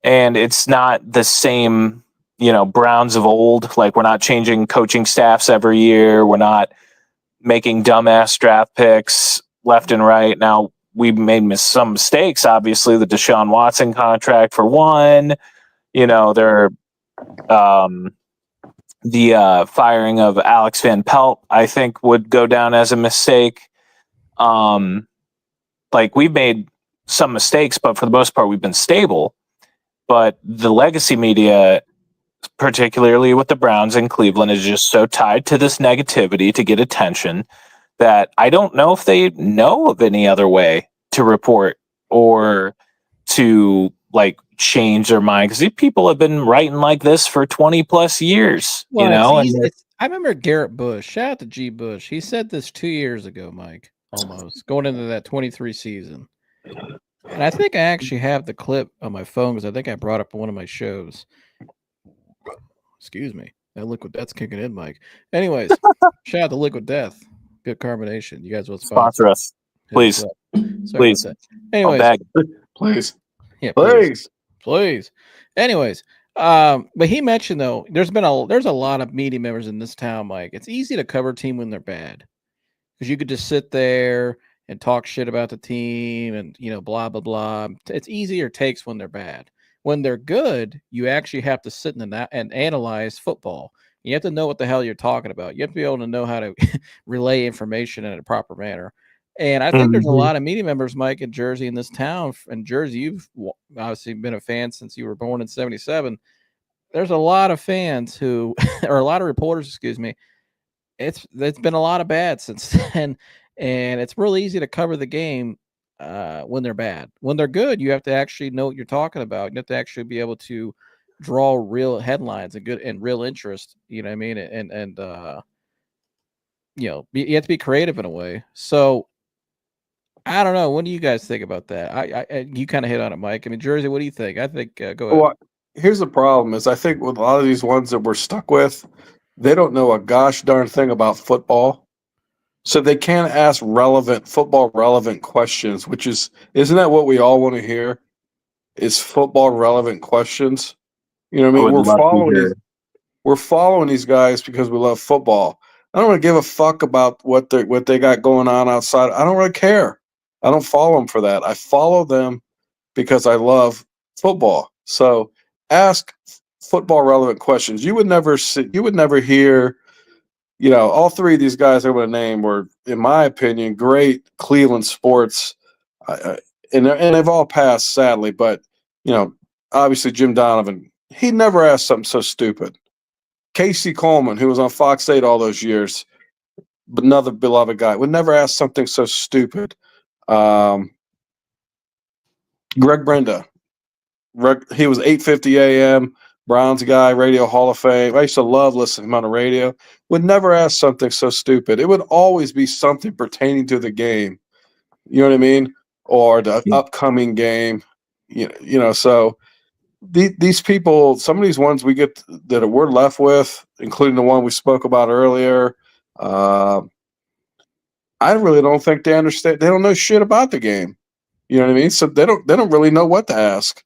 And it's not the same, Browns of old. Like, we're not changing coaching staffs every year. We're not making dumbass draft picks left and right. Now, we made some mistakes, obviously, the Deshaun Watson contract for one. They're the firing of Alex Van Pelt, I think, would go down as a mistake. Like, we've made some mistakes, but for the most part, we've been stable. But the legacy media, particularly with the Browns in Cleveland, is just so tied to this negativity to get attention that I don't know if they know of any other way to report or to change their mind, because these people have been writing like this for 20 plus years, Well, and I remember Garrett Bush. Shout out to G. Bush. He said this 2 years ago, Mike, almost going into that 23 season. And I think I actually have the clip on my phone because I think I brought up one of my shows. Excuse me. That liquid death's kicking in, Mike. Anyways, shout out to Liquid Death. Good carbonation. You guys will sponsor us, please. Please. Anyways, please. Yeah, please. Please. Anyways, but he mentioned though, there's a lot of media members in this town, Mike. It's easy to cover a team when they're bad. Because you could just sit there and talk shit about the team and blah blah blah. It's easier takes when they're bad. When they're good, you actually have to sit and analyze football. You have to know what the hell you're talking about. You have to be able to know how to relay information in a proper manner. And I think there's a lot of media members, Mike, in Jersey, in this town. In Jersey, you've obviously been a fan since you were born in '77. There's a lot of fans who, or a lot of reporters, excuse me. It's been a lot of bad since then, and it's really easy to cover the game when they're bad. When they're good, you have to actually know what you're talking about. You have to actually be able to draw real headlines and real interest. You know what I mean? And you have to be creative in a way. So I don't know. What do you guys think about that? You kind of hit on it, Mike. I mean, Jersey, what do you think? I think go ahead. Well, here's the problem: is I think with a lot of these ones that we're stuck with, they don't know a gosh darn thing about football, so they can't ask football relevant questions. Isn't that what we all want to hear? Is football relevant questions? You know what I mean? We're following these guys because we love football. I don't really give a fuck about what they got going on outside. I don't really care. I don't follow them for that. I follow them because I love football. So ask football relevant questions. You would never hear, all three of these guys I'm going to name were, in my opinion, great Cleveland sports, and they've all passed, sadly. But obviously Jim Donovan, he never asked something so stupid. Casey Coleman, who was on Fox 8 all those years, but another beloved guy, would never ask something so stupid. Greg Brenda, he was 8:50 a.m. Browns guy, Radio Hall of Fame. I used to love listening to him on the radio. Would never ask something so stupid. It would always be something pertaining to the game. You know what I mean? Or the upcoming game. So these people, some of these ones we get that we're left with, including the one we spoke about earlier, I really don't think they understand. They don't know shit about the game. You know what I mean? So they don't really know what to ask.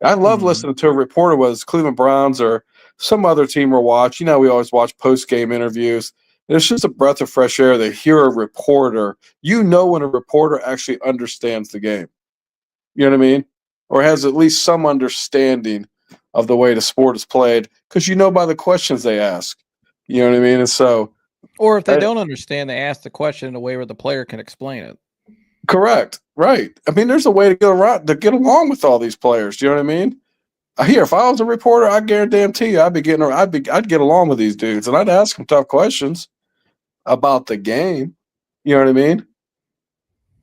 I love listening to a reporter, whether it's Cleveland Browns or some other team we're watching. We always watch post-game interviews. And it's just a breath of fresh air to hear a reporter. When a reporter actually understands the game. You know what I mean? Or has at least some understanding of the way the sport is played, because by the questions they ask. You know what I mean? And so, or if they don't understand, they ask the question in a way where the player can explain it. Correct. Right. I mean, there's a way to get along with all these players. Do you know what I mean? Here, if I was a reporter, I guarantee you, I'd get along with these dudes, and I'd ask them tough questions about the game. You know what I mean?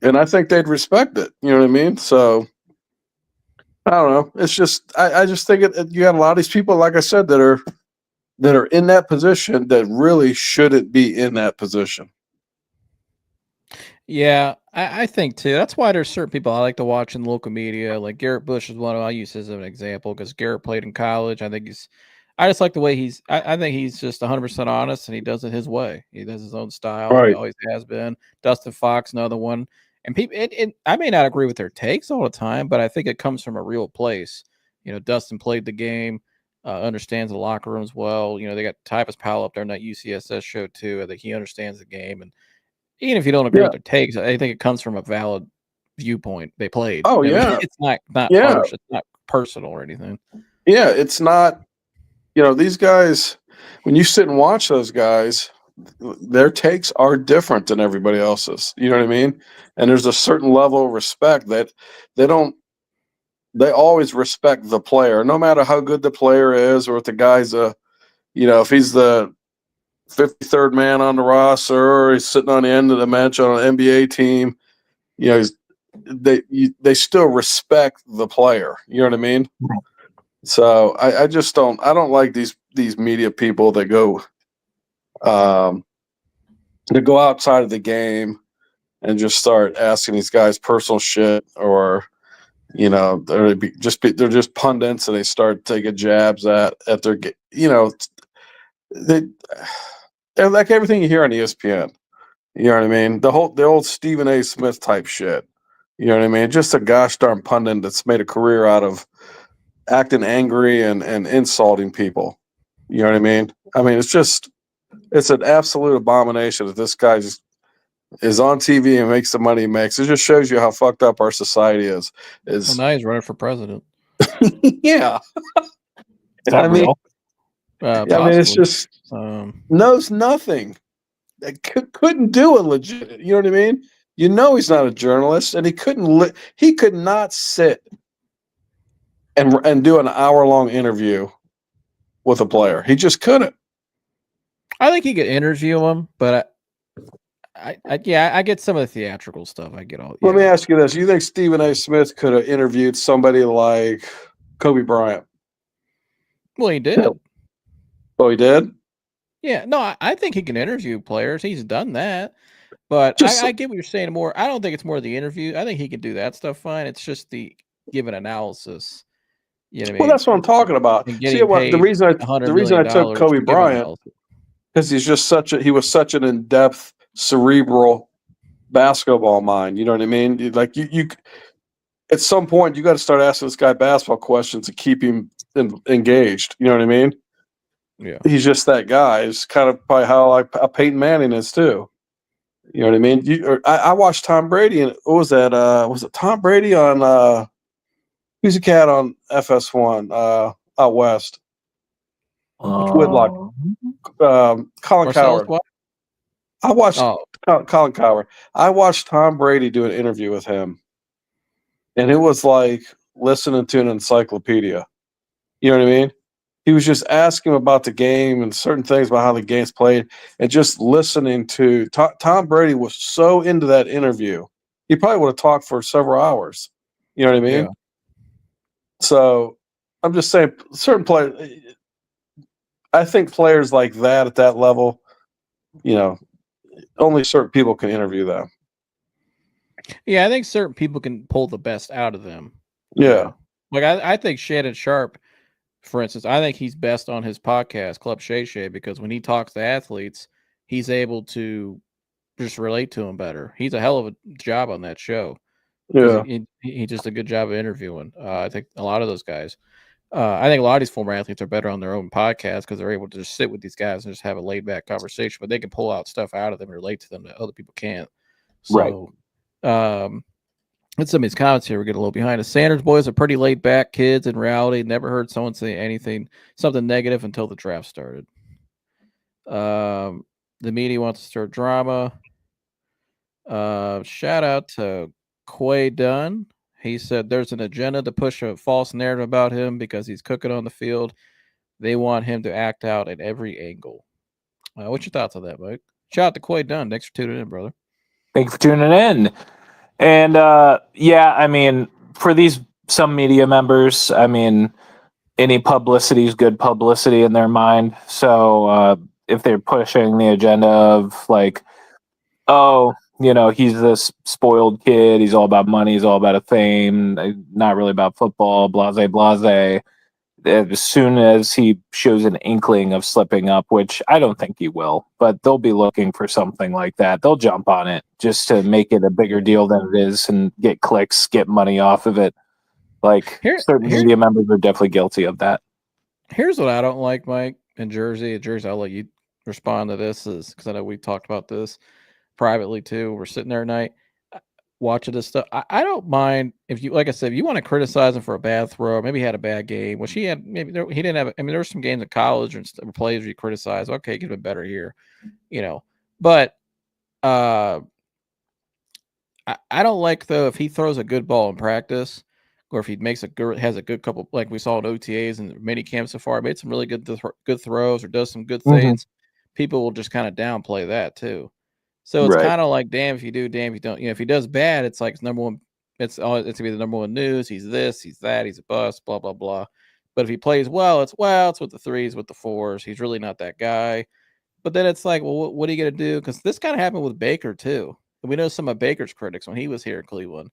And I think they'd respect it. You know what I mean? So I don't know. It's just I just think you got a lot of these people, like I said, that are in that position that really shouldn't be in that position. Yeah, I think too. That's why there's certain people I like to watch in local media. Like Garrett Bush is one I use as an example because Garrett played in college. I think he's I just like the way I think he's just 100% honest, and he does it his way. He does his own style. Right. He always has been. Dustin Fox, another one. And people, I may not agree with their takes all the time, but I think it comes from a real place. Dustin played the game, understands the locker rooms well. They got Tyvus Powell up there in that UCSS show too. I think he understands the game, and even if you don't agree with their takes, I think it comes from a valid viewpoint. They played. Oh, yeah. It's not Yeah. harsh. It's not personal or anything. Yeah, it's not. These guys, when you sit and watch those guys, their takes are different than everybody else's. You know what I mean? And there's a certain level of respect that they always respect the player, no matter how good the player is, or if the guy's if he's the 53rd man on the roster, or he's sitting on the end of the bench on an NBA team, they still respect the player. You know what I mean? So I don't like these media people that go outside of the game and just start asking these guys personal shit, or they're just pundits, and they start taking jabs at their they're like everything you hear on ESPN. You know what I mean? The old Stephen A. Smith type shit. You know what I mean? Just a gosh darn pundit that's made a career out of acting angry and insulting people. You know what I mean? I mean, it's an absolute abomination that this guy just is on TV and makes the money he makes. It just shows you how fucked up our society is. Well, now he's running for president. Yeah. Is that real? I mean, it's just knows nothing. Couldn't do a legit. You know what I mean? He's not a journalist, and he could not sit and do an hour-long interview with a player. He just couldn't. I think he could interview him, but I get some of the theatrical stuff. I get all. Let me ask you this: you think Stephen A. Smith could have interviewed somebody like Kobe Bryant? Well, he did. Yeah. Oh, he did? Yeah. No, I think he can interview players. He's done that. But I get what you're saying more. I don't think it's more the interview. I think he can do that stuff fine. It's just the give an analysis. You know what I mean? Well, that's what I'm talking about. See, the reason I took Kobe Bryant, because he was such an in-depth, cerebral basketball mind. You know what I mean? Like you at some point you got to start asking this guy basketball questions to keep him engaged. You know what I mean? Yeah, he's just that guy. It's kind of probably how Peyton Manning is too. You know what I mean? I watched Tom Brady, and what was that? Was it Tom Brady on who's the cat on FS1 out west? Whitlock. Colin Cowherd. I watched Colin Cowherd. I watched Tom Brady do an interview with him, and it was like listening to an encyclopedia. You know what I mean? He was just asking about the game and certain things about how the game's played, and just listening to Tom Brady was so into that interview. He probably would have talked for several hours. You know what I mean? Yeah. So I'm just saying, certain players. I think players like that at that level, only certain people can interview them. Yeah, I think certain people can pull the best out of them. Yeah. Like I think Shannon Sharp, for instance, I think he's best on his podcast, Club Shay Shay, because when he talks to athletes, he's able to just relate to them better. He's a hell of a job on that show. Yeah. He just a good job of interviewing. I think a lot of those guys. I think a lot of these former athletes are better on their own podcast because they're able to just sit with these guys and just have a laid back conversation, but they can pull out stuff out of them and relate to them that other people can't. So, let's some of these comments here. We're getting a little behind. The Sanders boys are pretty laid back kids in reality. Never heard someone say something negative until the draft started. The media wants to start drama. Shout out to Quay Dunn. He said there's an agenda to push a false narrative about him because he's cooking on the field. They want him to act out at every angle. What's your thoughts on that, Mike? Shout out to Quay Dunn. Thanks for tuning in, brother. Thanks for tuning in. And I mean, for some media members, I mean, any publicity is good publicity in their mind. So if they're pushing the agenda of like, oh, he's this spoiled kid. He's all about money. He's all about a fame. Not really about football. Blase, blase. as soon as he shows an inkling of slipping up, which I don't think he will, but they'll be looking for something like that. They'll jump on it just to make it a bigger deal than it is and get clicks, get money off of it. Like certain media members are definitely guilty of that. Here's what I don't like, Mike, in Jersey. I'll let you respond to this, is because I know we talked about this privately too. We're sitting there at night watching this stuff. I don't mind if you, like I said, if you want to criticize him for a bad throw, maybe he had a bad game, which he had. Maybe he didn't have. I mean, there were some games in college and plays where you criticize. Okay, he could have been better here, But I don't like, though, if he throws a good ball in practice, or if he has a good couple, like we saw in OTAs and mini camps so far, made some really good throws or does some good things. People will just kind of downplay that too. So it's kind of like, damn if you do, damn if you don't. If he does bad, it's like number one. It's gonna be the number one news. He's this, he's that, he's a bust, blah blah blah. But if he plays well, it's with the threes, with the fours. He's really not that guy. But then it's like, well, what are you gonna do? Because this kind of happened with Baker too. And we know some of Baker's critics when he was here in Cleveland.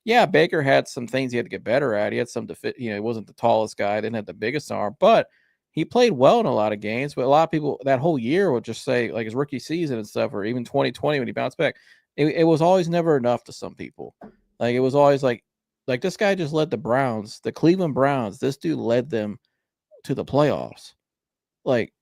Yeah, Baker had some things he had to get better at. He had some he wasn't the tallest guy, didn't have the biggest arm, but he played well in a lot of games. But a lot of people that whole year would just say, like his rookie season and stuff, or even 2020 when he bounced back, it was always never enough to some people. Like it was always like this guy just led the Cleveland Browns. This dude led them to the playoffs. Like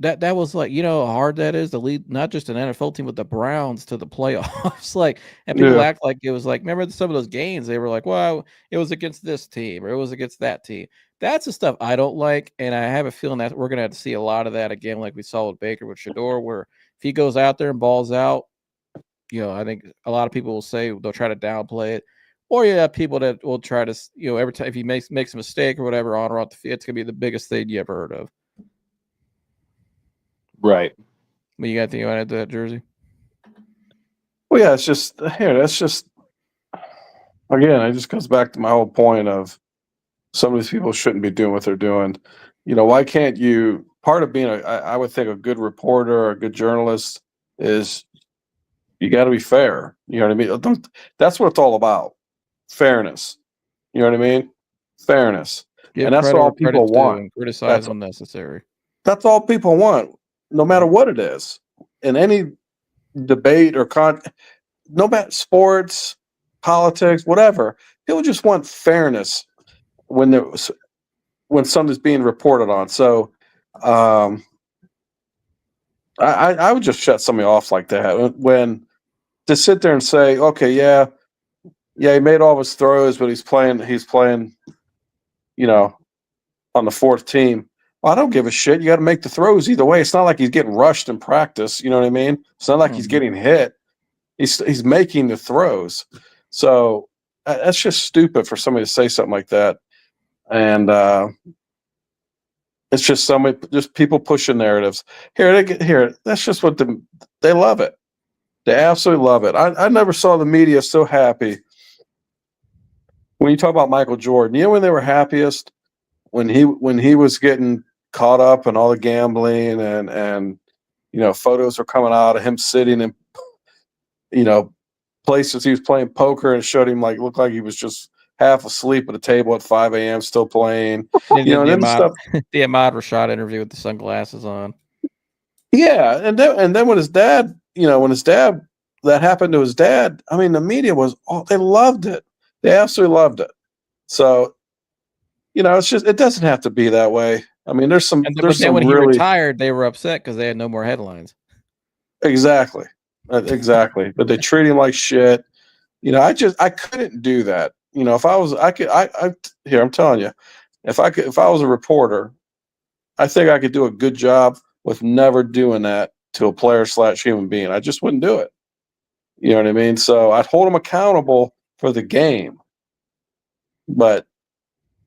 that was like, how hard that is to lead not just an NFL team, but the Browns to the playoffs. And people act like it was like, remember some of those games, they were like, well, it was against this team or it was against that team. That's the stuff I don't like. And I have a feeling that we're going to have to see a lot of that again, like we saw with Baker, with Shedeur, where if he goes out there and balls out, I think a lot of people will say they'll try to downplay it. Or you have people that will try to, every time if he makes a mistake or whatever, honor off the field, it's going to be the biggest thing you ever heard of. Right. But you got anything you want to add to that, Jersey? Well, yeah, it's just that's just, again, it just goes back to my whole point of some of these people shouldn't be doing what they're doing. Why can't you? Part of being I would think a good reporter or a good journalist is you got to be fair. You know what I mean? That's what it's all about. Fairness. You know what I mean? Fairness. And that's all people want. And criticize when necessary. That's all people want, no matter what it is. In any debate or no matter sports, politics, whatever, people just want fairness when something's being reported on. So I would just shut somebody off like that. When to sit there and say, okay, yeah, he made all of his throws, but he's playing, on the fourth team. Well, I don't give a shit. You got to make the throws either way. It's not like he's getting rushed in practice. You know what I mean? It's not like he's getting hit. He's making the throws. So that's just stupid for somebody to say something like that. And it's just just people pushing narratives. Here. That's just what they love it. They absolutely love it. I never saw the media so happy. When you talk about Michael Jordan, when they were happiest? When he was getting caught up in all the gambling and photos were coming out of him sitting in places he was playing poker and showed him looked like he was just half asleep at a table at 5 a.m. still playing. The Ahmad Rashad interview with the sunglasses on. Yeah, and then when his dad, that happened to his dad, I mean the media they loved it. They absolutely loved it. So it's just, it doesn't have to be that way. I mean, there's some. When he retired, they were upset because they had no more headlines. Exactly. But they treat him like shit. I couldn't do that. If I was, here, I'm telling you, if I was a reporter, I think I could do a good job with never doing that to a player / human being. I just wouldn't do it. You know what I mean? So I'd hold them accountable for the game, but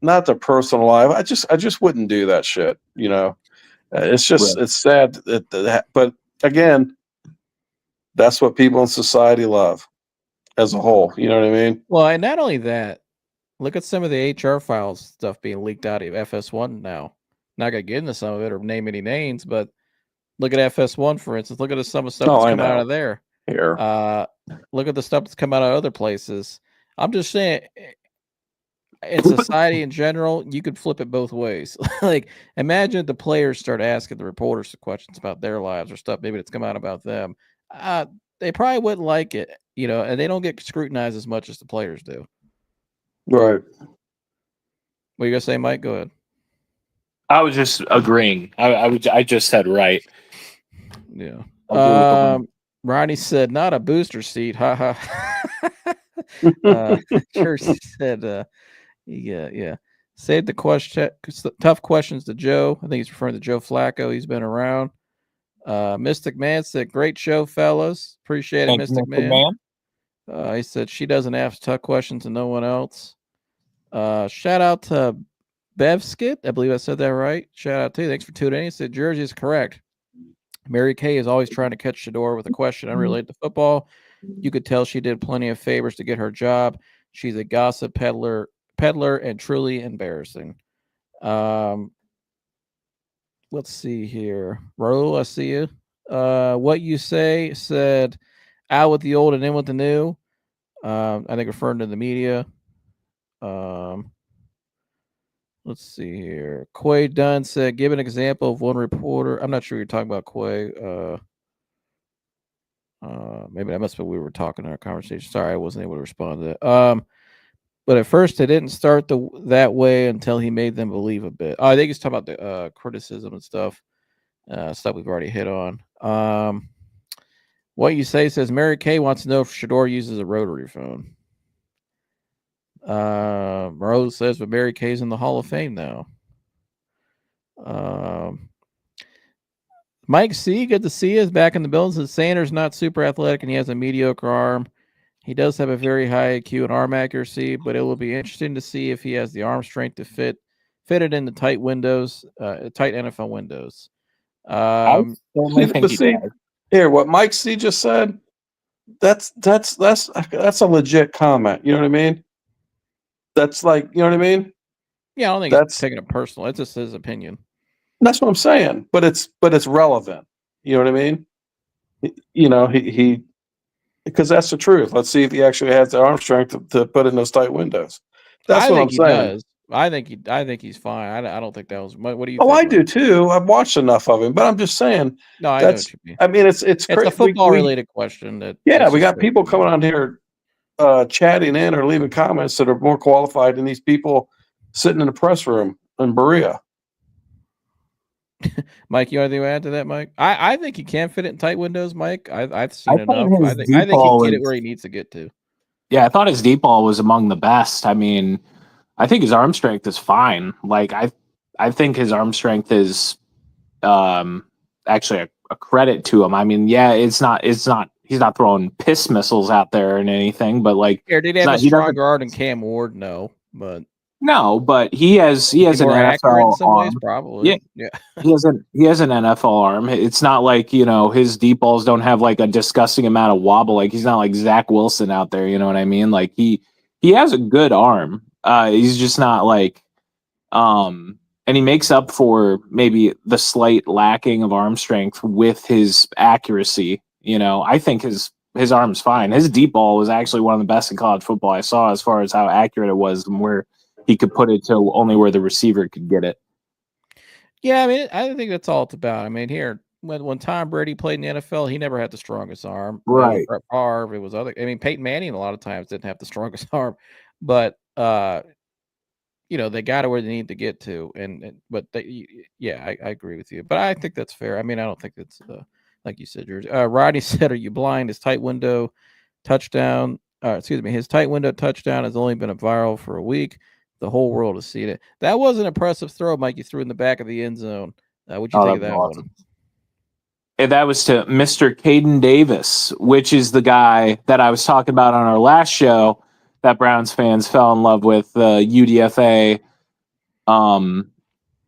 not their personal life. I just wouldn't do that shit. It's just It's sad but again, that's what people in society love as a whole. You know what I mean? Well, and not only that, look at some of the HR files stuff being leaked out of FS1 now. Not gonna get into some of it or name any names, but look at FS1 for instance. Look at some of the stuff that's coming out of there. Here. Look at the stuff that's come out of other places. I'm just saying, in society in general, you could flip it both ways. Like, imagine if the players start asking the reporters questions about their lives or stuff, maybe that's come out about them. They probably wouldn't like it, and they don't get scrutinized as much as the players do. Right. What are you gonna say, Mike? Go ahead. I was just agreeing. I just said right. Yeah. I'll do Ronnie said, not a booster seat. Ha ha. Jersey said, yeah. Save the question. Tough questions to Joe. I think he's referring to Joe Flacco. He's been around. Mystic Man said, great show, fellas. Appreciate it, Mystic Man. He said she doesn't ask tough questions to no one else. Shout out to Bevskit. I believe I said that right. Shout out to you. Thanks for tuning in. He said Jersey is correct. Mary Kay is always trying to catch Shedeur with a question unrelated to football. You could tell she did plenty of favors to get her job. She's a gossip peddler, and truly embarrassing. Let's see here. Ro, I see you. What you say said out with the old and in with the new. I think referring to the media. Let's see here. Quay Dunn said, give an example of one reporter. I'm not sure you're talking about Quay. Maybe that must be what we were talking in our conversation. Sorry, I wasn't able to respond to that. But at first, it didn't start that way until he made them believe a bit. I think he's talking about the criticism and stuff we've already hit on. What you say says Mary Kay wants to know if Shedeur uses a rotary phone. Rose says, but Mary Kay's in the Hall of Fame now. Mike C, good to see you, is back in the building. Says Sanders not super athletic and he has a mediocre arm. He does have a very high IQ and arm accuracy, but it will be interesting to see if he has the arm strength to fit it in the tight windows, tight NFL windows. Here, what Mike C just said, that's a legit comment. You know what I mean? That's like, you know what I mean? Yeah, I don't think he's taking it personal. It's just his opinion. That's what I'm saying. But it's relevant. You know what I mean? He because that's the truth. Let's see if he actually has the arm strength to put in those tight windows. That's what I'm saying. Does. I think he's fine. I don't think that was. What do you? Oh, think, I do too. I've watched enough of him, but I'm just saying. No, I know what you mean. I mean, it's a football related question. We got people coming on here, chatting in or leaving comments that are more qualified than these people sitting in the press room in Berea. Mike, you want to add to that, Mike? I think he can fit it in tight windows, Mike. I've seen enough. I think he can get it where he needs to get to. Yeah, I thought his deep ball was among the best. I mean, I think his arm strength is fine. Like I think his arm strength is actually a credit to him. I mean, yeah, he's not throwing piss missiles out there and anything, but like, did he have a stronger arm than Cam Ward? No, but he has an NFL in some arm. ways, probably. Yeah. he has an NFL arm. It's not like, his deep balls don't have like a disgusting amount of wobble. Like he's not like Zach Wilson out there. You know what I mean? Like he has a good arm. He's just not like, and he makes up for maybe the slight lacking of arm strength with his accuracy. I think his arm's fine. His deep ball was actually one of the best in college football I saw as far as how accurate it was and where he could put it to only where the receiver could get it. Yeah, I mean, I think that's all it's about. I mean, here, when Tom Brady played in the NFL, he never had the strongest arm. Right. Brett Favre, it was other. I mean, Peyton Manning a lot of times didn't have the strongest arm, but they got to where they need to get to, I agree with you. But I think that's fair. I mean, I don't think it's like you said, George. Rodney said, "Are you blind?" His tight window touchdown. His tight window touchdown has only been viral for a week. The whole world has seen it. That was an impressive throw, Mike. You threw in the back of the end zone. What'd you think of that one? And that was to Mr. Caden Davis, which is the guy that I was talking about on our last show that Browns fans fell in love with, the UDFA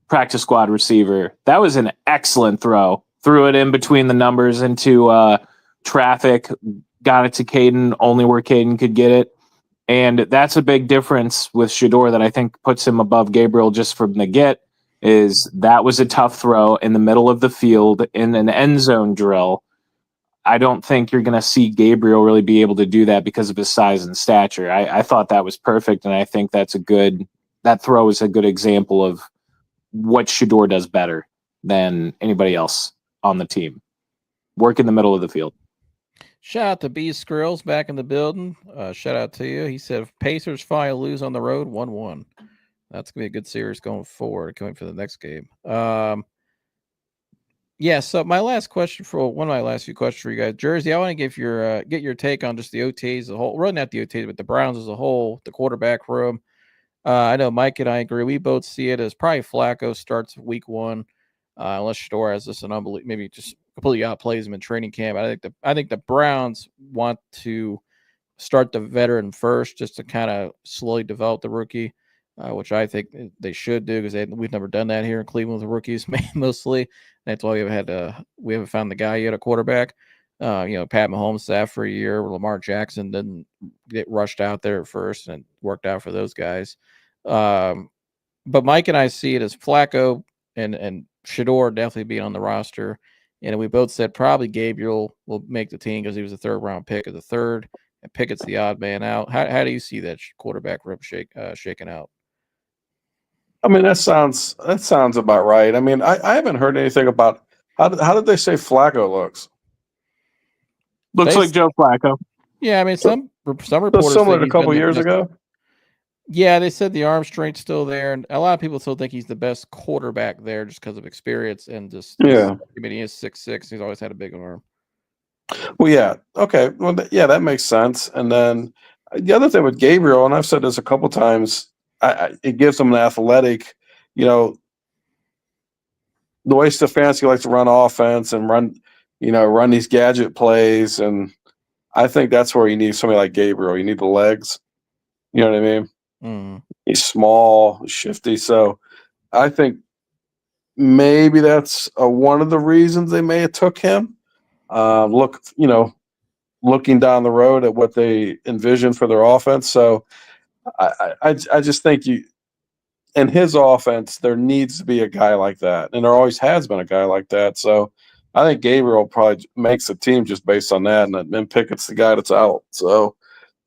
practice squad receiver. That was an excellent throw. Threw it in between the numbers into traffic, got it to Caden, only where Caden could get it. And that's a big difference with Shedeur that I think puts him above Gabriel just from the get, is that was a tough throw in the middle of the field in an end zone drill. I don't think you're going to see Gabriel really be able to do that because of his size and stature. I thought that was perfect, and I think that throw is a good example of what Shedeur does better than anybody else on the team. Work in the middle of the field. Shout out to B Skrills back in the building. Shout out to you. He said, if Pacers finally lose on the road, 1-1. That's going to be a good series going forward, going for the next game. Yeah, so my last question one of my last few questions for you guys. Jersey, I want to get your take on just the OTAs as a whole. Well, not the OTAs, but the Browns as a whole, the quarterback room. I know Mike and I agree. We both see it as probably Flacco starts week 1, unless Shedeur has this an unbelievable, maybe just completely outplays him in training camp. I think the Browns want to start the veteran first, just to kind of slowly develop the rookie, which I think they should do because we've never done that here in Cleveland with rookies mostly. That's why we haven't found the guy yet, a quarterback. Pat Mahomes sat for a year. Lamar Jackson didn't get rushed out there at first, and it worked out for those guys. But Mike and I see it as Flacco and Shedeur definitely being on the roster. And we both said probably Gabriel will make the team because he was a third-round pick of the third, and Pickett's the odd man out. How do you see that quarterback room shaking out? I mean, that sounds about right. I mean, I haven't heard anything about how did they say Flacco looks? Looks like Joe Flacco. Yeah, I mean, some reporters similar think to a couple years ago. Yeah, they said the arm strength's still there, and a lot of people still think he's the best quarterback there just because of experience and just. Yeah, I mean, he is 6'6". He's always had a big arm. Well, yeah, okay, well, yeah, that makes sense. And then the other thing with Gabriel, and I've said this a couple times, it gives him an athletic, the way Stefanski likes to run offense and run these gadget plays, and I think that's where you need somebody like Gabriel. You need the legs. You know what I mean? Mm. He's small, shifty. So I think maybe that's one of the reasons they may have took him. Looking down the road at what they envision for their offense. So I just think in his offense, there needs to be a guy like that. And there always has been a guy like that. So I think Gabriel probably makes the team just based on that. And then Pickett's the guy that's out. So,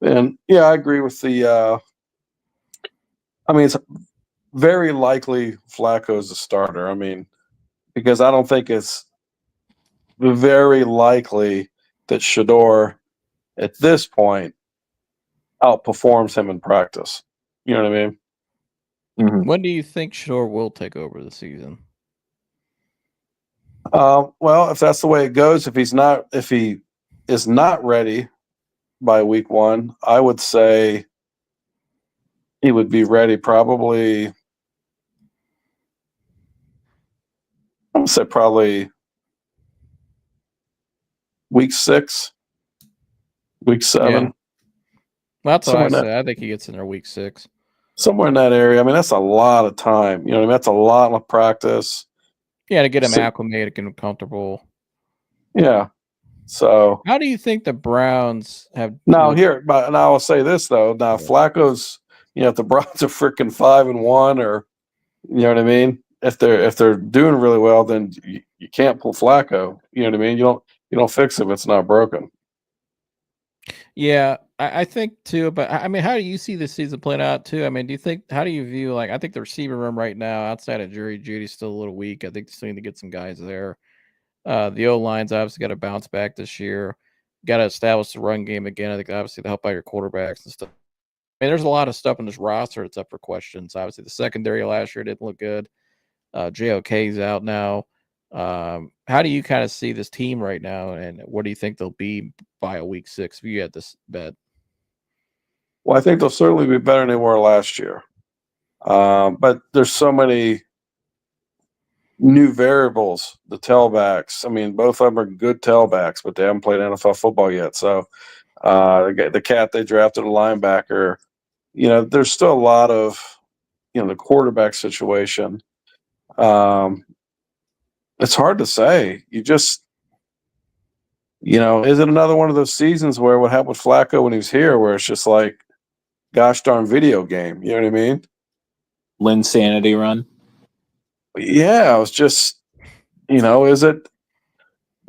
and yeah, I agree with it's very likely Flacco's the starter. I mean, because I don't think it's very likely that Shedeur at this point outperforms him in practice. You know what I mean? Mm-hmm. When do you think Shedeur will take over the season? Well, if that's the way it goes, if he is not ready by week 1, I would say he would be ready probably. I would say probably week 6, week 7. Yeah. Well, that's what I said. I think he gets in there week 6. Somewhere in that area. I mean, that's a lot of time. You know what I mean? That's a lot of practice. Yeah, to get him acclimated, get him comfortable. Yeah. So how do you think the Browns have now but I will say this though. Now Flacco's, if the Browns are freaking 5-1, or you know what I mean? If they're doing really well, then you can't pull Flacco. You know what I mean? You don't fix it if it's not broken. Yeah, I think too, but I mean, how do you see this season playing out too? I mean, how do you view, I think the receiver room right now outside of Jerry Jeudy's still a little weak. I think they still need to get some guys there. The O-line's obviously got to bounce back this year. Got to establish the run game again. I think obviously to help out your quarterbacks and stuff. I mean, there's a lot of stuff in this roster that's up for questions. Obviously, the secondary last year didn't look good. JOK's out now. How do you kind of see this team right now, and what do you think they'll be by a week 6 if you had this bet? Well, I think they'll certainly be better than they were last year. But there's so many new variables, the tailbacks. I mean, both of them are good tailbacks, but they haven't played NFL football yet. So the cat they drafted, a linebacker, there's still a lot of, the quarterback situation. It's hard to say. You just, is it another one of those seasons where what happened with Flacco when he was here, where it's just like, gosh darn video game. You know what I mean? Linsanity run. Yeah, it was just, is it?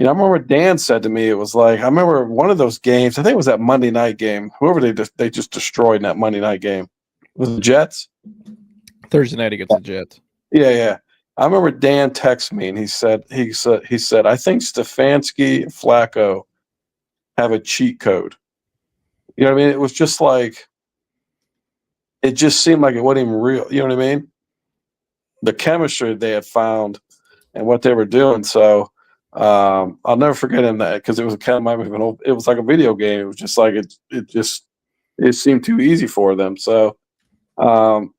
I remember Dan said to me, it was like, I remember one of those games, I think it was that Monday night game, whoever they just destroyed in that Monday night game. Was it the Jets? Thursday night against the Jets. Yeah. I remember Dan texted me and he said, I think Stefanski and Flacco have a cheat code. You know what I mean? It was just like, it just seemed like it wasn't even real. You know what I mean? The chemistry they had found and what they were doing. So I'll never forget him that because it was it was like a video game. It was just like it seemed too easy for them. So you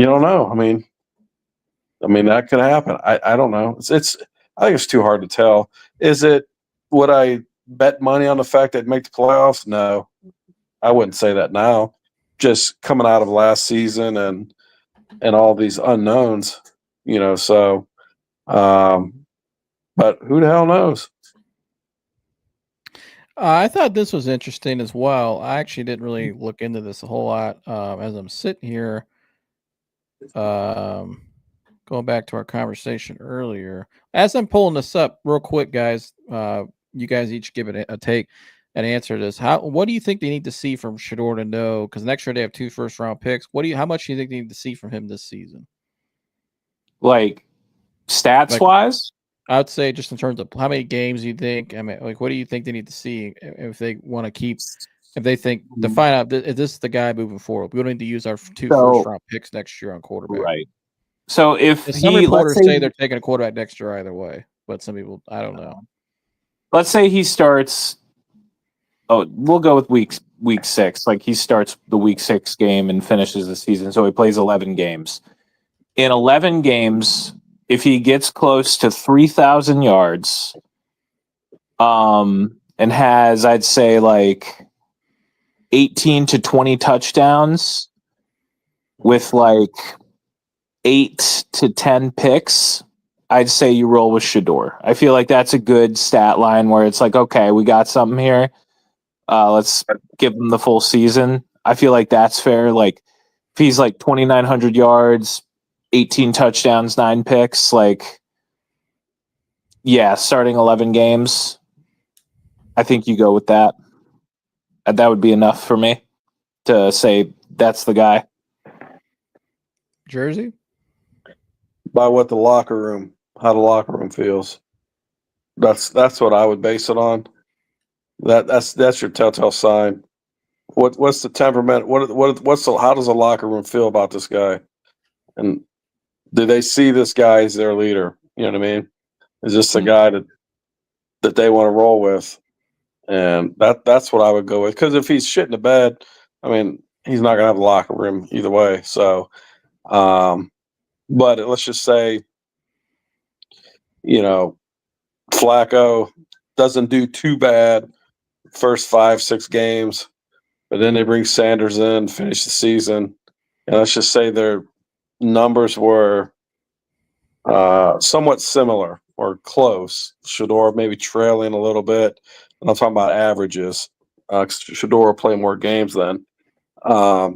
don't know. I mean that could happen. I don't know. I think it's too hard to tell. Would I bet money on the fact they'd make the playoffs? No, I wouldn't say that now. Just coming out of last season and all these unknowns, so but who the hell knows? I thought this was interesting as well. I actually didn't really look into this a whole lot as I'm sitting here. Going back to our conversation earlier, as I'm pulling this up real quick, guys, you guys each give it a take and answer this. What do you think they need to see from Shedeur to know? Because next year they have 2 first-round picks. How much do you think they need to see from him this season? Like stats wise? I would say just in terms of how many games you think. I mean, like, what do you think they need to see if they want to keep? If they think to find out if this is the guy moving forward, we don't need to use our 2 first-round picks next year on quarterback. Right. So if some reporters say they're taking a quarterback next year either way, but some people, I don't know. Let's say he starts. Oh, we'll go with week 6. Like he starts the week 6 game and finishes the season, so he plays 11 games. In 11 games, if he gets close to 3,000 yards, and has, I'd say, like 18 to 20 touchdowns with like 8 to 10 picks, I'd say you roll with Shedeur. I feel like that's a good stat line where it's like, okay, we got something here. Let's give him the full season. I feel like that's fair. Like if he's like 2,900 yards, 18 touchdowns, 9 picks, like, yeah, starting 11 games, I think you go with that. That would be enough for me to say that's the guy. Jersey? By how the locker room feels. That's what I would base it on. That's your telltale sign. What's the temperament? How does the locker room feel about this guy? And do they see this guy as their leader? You know what I mean? Is this the guy that they want to roll with? And that's what I would go with. Because if he's shit in the bed, I mean, he's not gonna have a locker room either way. So, but let's just say, Flacco doesn't do too bad first 5-6 games, but then they bring Sanders in, finish the season, and let's just say their numbers were somewhat similar or close. Shedeur maybe trailing a little bit, and I'm talking about averages. Shedeur will play more games then. But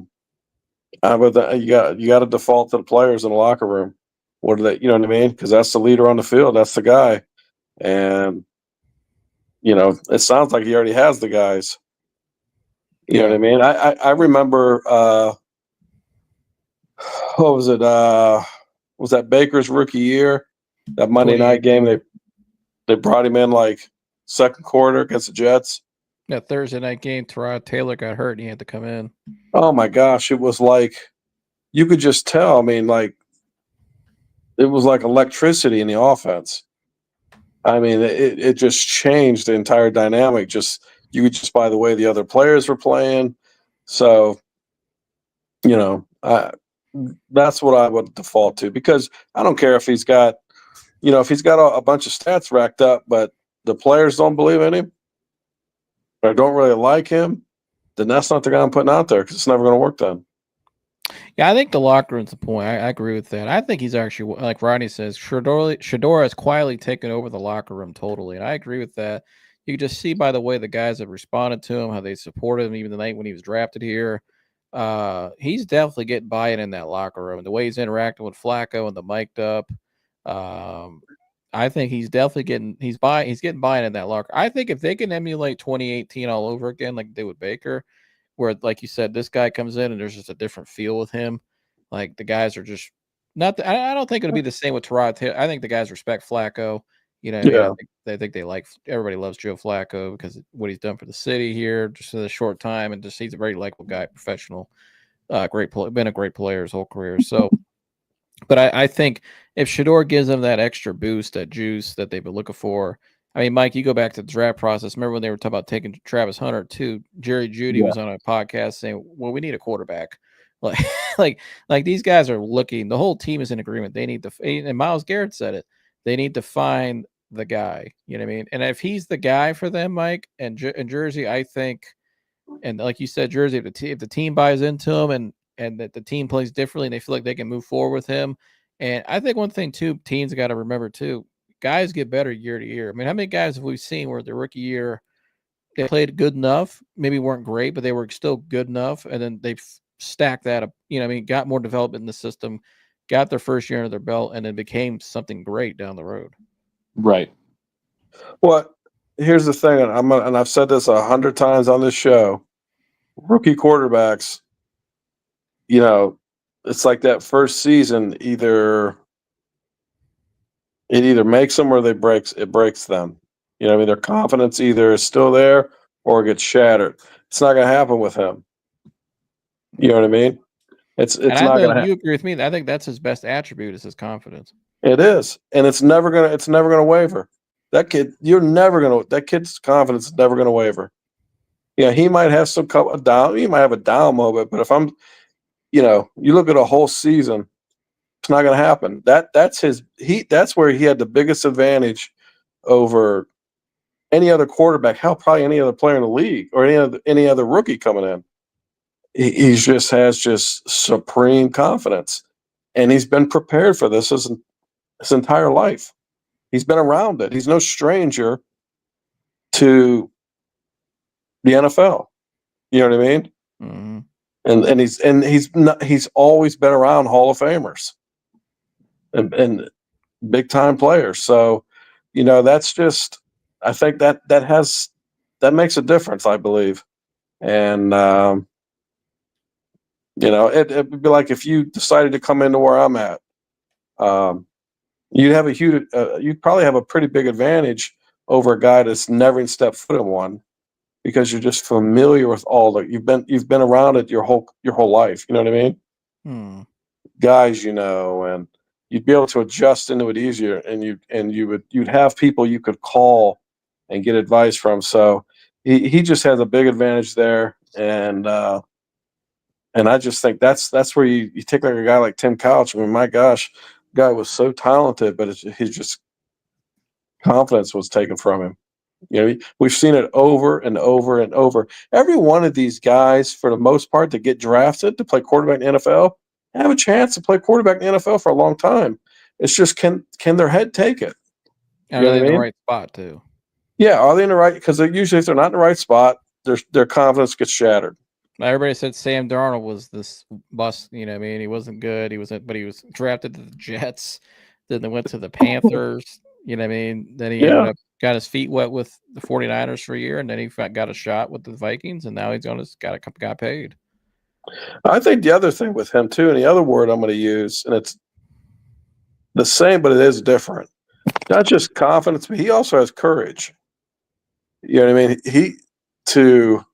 you got to default to the players in the locker room. What do they? You know what I mean? Because that's the leader on the field. That's the guy, and it sounds like he already has the guys. You know what I mean? I remember. What was it? Was that Baker's rookie year? That Monday night game, they brought him in like second quarter against the Jets. That Thursday night game, Tyrod Taylor got hurt and he had to come in. Oh my gosh, it was like you could just tell. I mean, like it was like electricity in the offense. I mean, it just changed the entire dynamic. You could just by the way the other players were playing. So, that's what I would default to because I don't care if he's got, if he's got a bunch of stats racked up, but the players don't believe in him or don't really like him, then that's not the guy I'm putting out there because it's never going to work then. Yeah, I think the locker room's the point. I agree with that. I think he's actually, like Rodney says, Shedeur has quietly taken over the locker room totally, and I agree with that. You can just see by the way the guys have responded to him, how they supported him even the night when he was drafted here. He's definitely getting buy-in in that locker room. The way he's interacting with Flacco and the mic'd up. I think he's definitely getting buy-in in that locker. I think if they can emulate 2018 all over again, like they would Baker, where like you said, this guy comes in and there's just a different feel with him. Like the guys are just not. I don't think it'll be the same with Terod. I think the guys respect Flacco. You know what I mean? Yeah. I think they like everybody loves Joe Flacco because what he's done for the city here just in a short time, and just he's a very likable guy, professional, been a great player his whole career. So. But I think if Shedeur gives them that extra boost, that juice that they've been looking for. I mean, Mike, you go back to the draft process. Remember when they were talking about taking Travis Hunter too? Jerry Jeudy was on a podcast saying, "Well, we need a quarterback." Like, like these guys are looking. The whole team is in agreement. They need to, and Myles Garrett said it. They need to find the guy. You know what I mean? And if he's the guy for them, Mike, and Jersey, I think, and like you said, Jersey, if the team buys into him and that the team plays differently and they feel like they can move forward with him. And I think one thing too, teams got to remember too, guys get better year to year. I mean, how many guys have we seen where the rookie year they played good enough, maybe weren't great, but they were still good enough, and then they've stacked that up. You know, I mean, got more development in the system, got their first year under their belt, and then became something great down the road. Right. Well, here's the thing, and I've said this 100 times on this show. Rookie quarterbacks, you know, it's like that first season. It either makes them or it breaks them. You know, I mean, their confidence either is still there or it gets shattered. It's not going to happen with him. You know what I mean? It's And I not know going to. you agree with me. I think that's his best attribute is his confidence. It is, and it's never gonna waver. That kid's confidence is never gonna waver. Yeah, he might have he might have a down moment, but if you look at a whole season, it's not gonna happen. That's where he had the biggest advantage over any other quarterback, probably any other player in the league or any other rookie coming in. He just has supreme confidence, and he's been prepared for this his entire life. He's been around it. He's no stranger to the NFL. You know what I mean? Mm-hmm. He's always been around Hall of Famers and big time players. So, that's just, I think that makes a difference, I believe. And it'd be like if you decided to come into where I'm at, you'd probably have a pretty big advantage over a guy that's never even stepped foot in one, because you're just familiar with you've been around it your whole life. You know what I mean? Guys, and you'd be able to adjust into it easier, and you'd have people you could call and get advice from. So he just has a big advantage there, and I just think that's where you take like a guy like Tim Couch. I mean, my gosh, the guy was so talented, but his just confidence was taken from him. We've seen it over and over and over. Every one of these guys, for the most part, to get drafted to play quarterback in the NFL, have a chance to play quarterback in the NFL for a long time. It's just can their head take it? Are they in the right spot too? Yeah, are they in the right? Because usually, if they're not in the right spot, their confidence gets shattered. Everybody said Sam Darnold was this bust. You know what I mean? He wasn't good. But he was drafted to the Jets. Then they went to the Panthers. You know what I mean? Then he ended up got his feet wet with the 49ers for a year, and then he got a shot with the Vikings, and now got paid. I think the other thing with him too, and the other word I'm going to use, and it's the same, but it is different. Not just confidence, but he also has courage. You know what I mean? To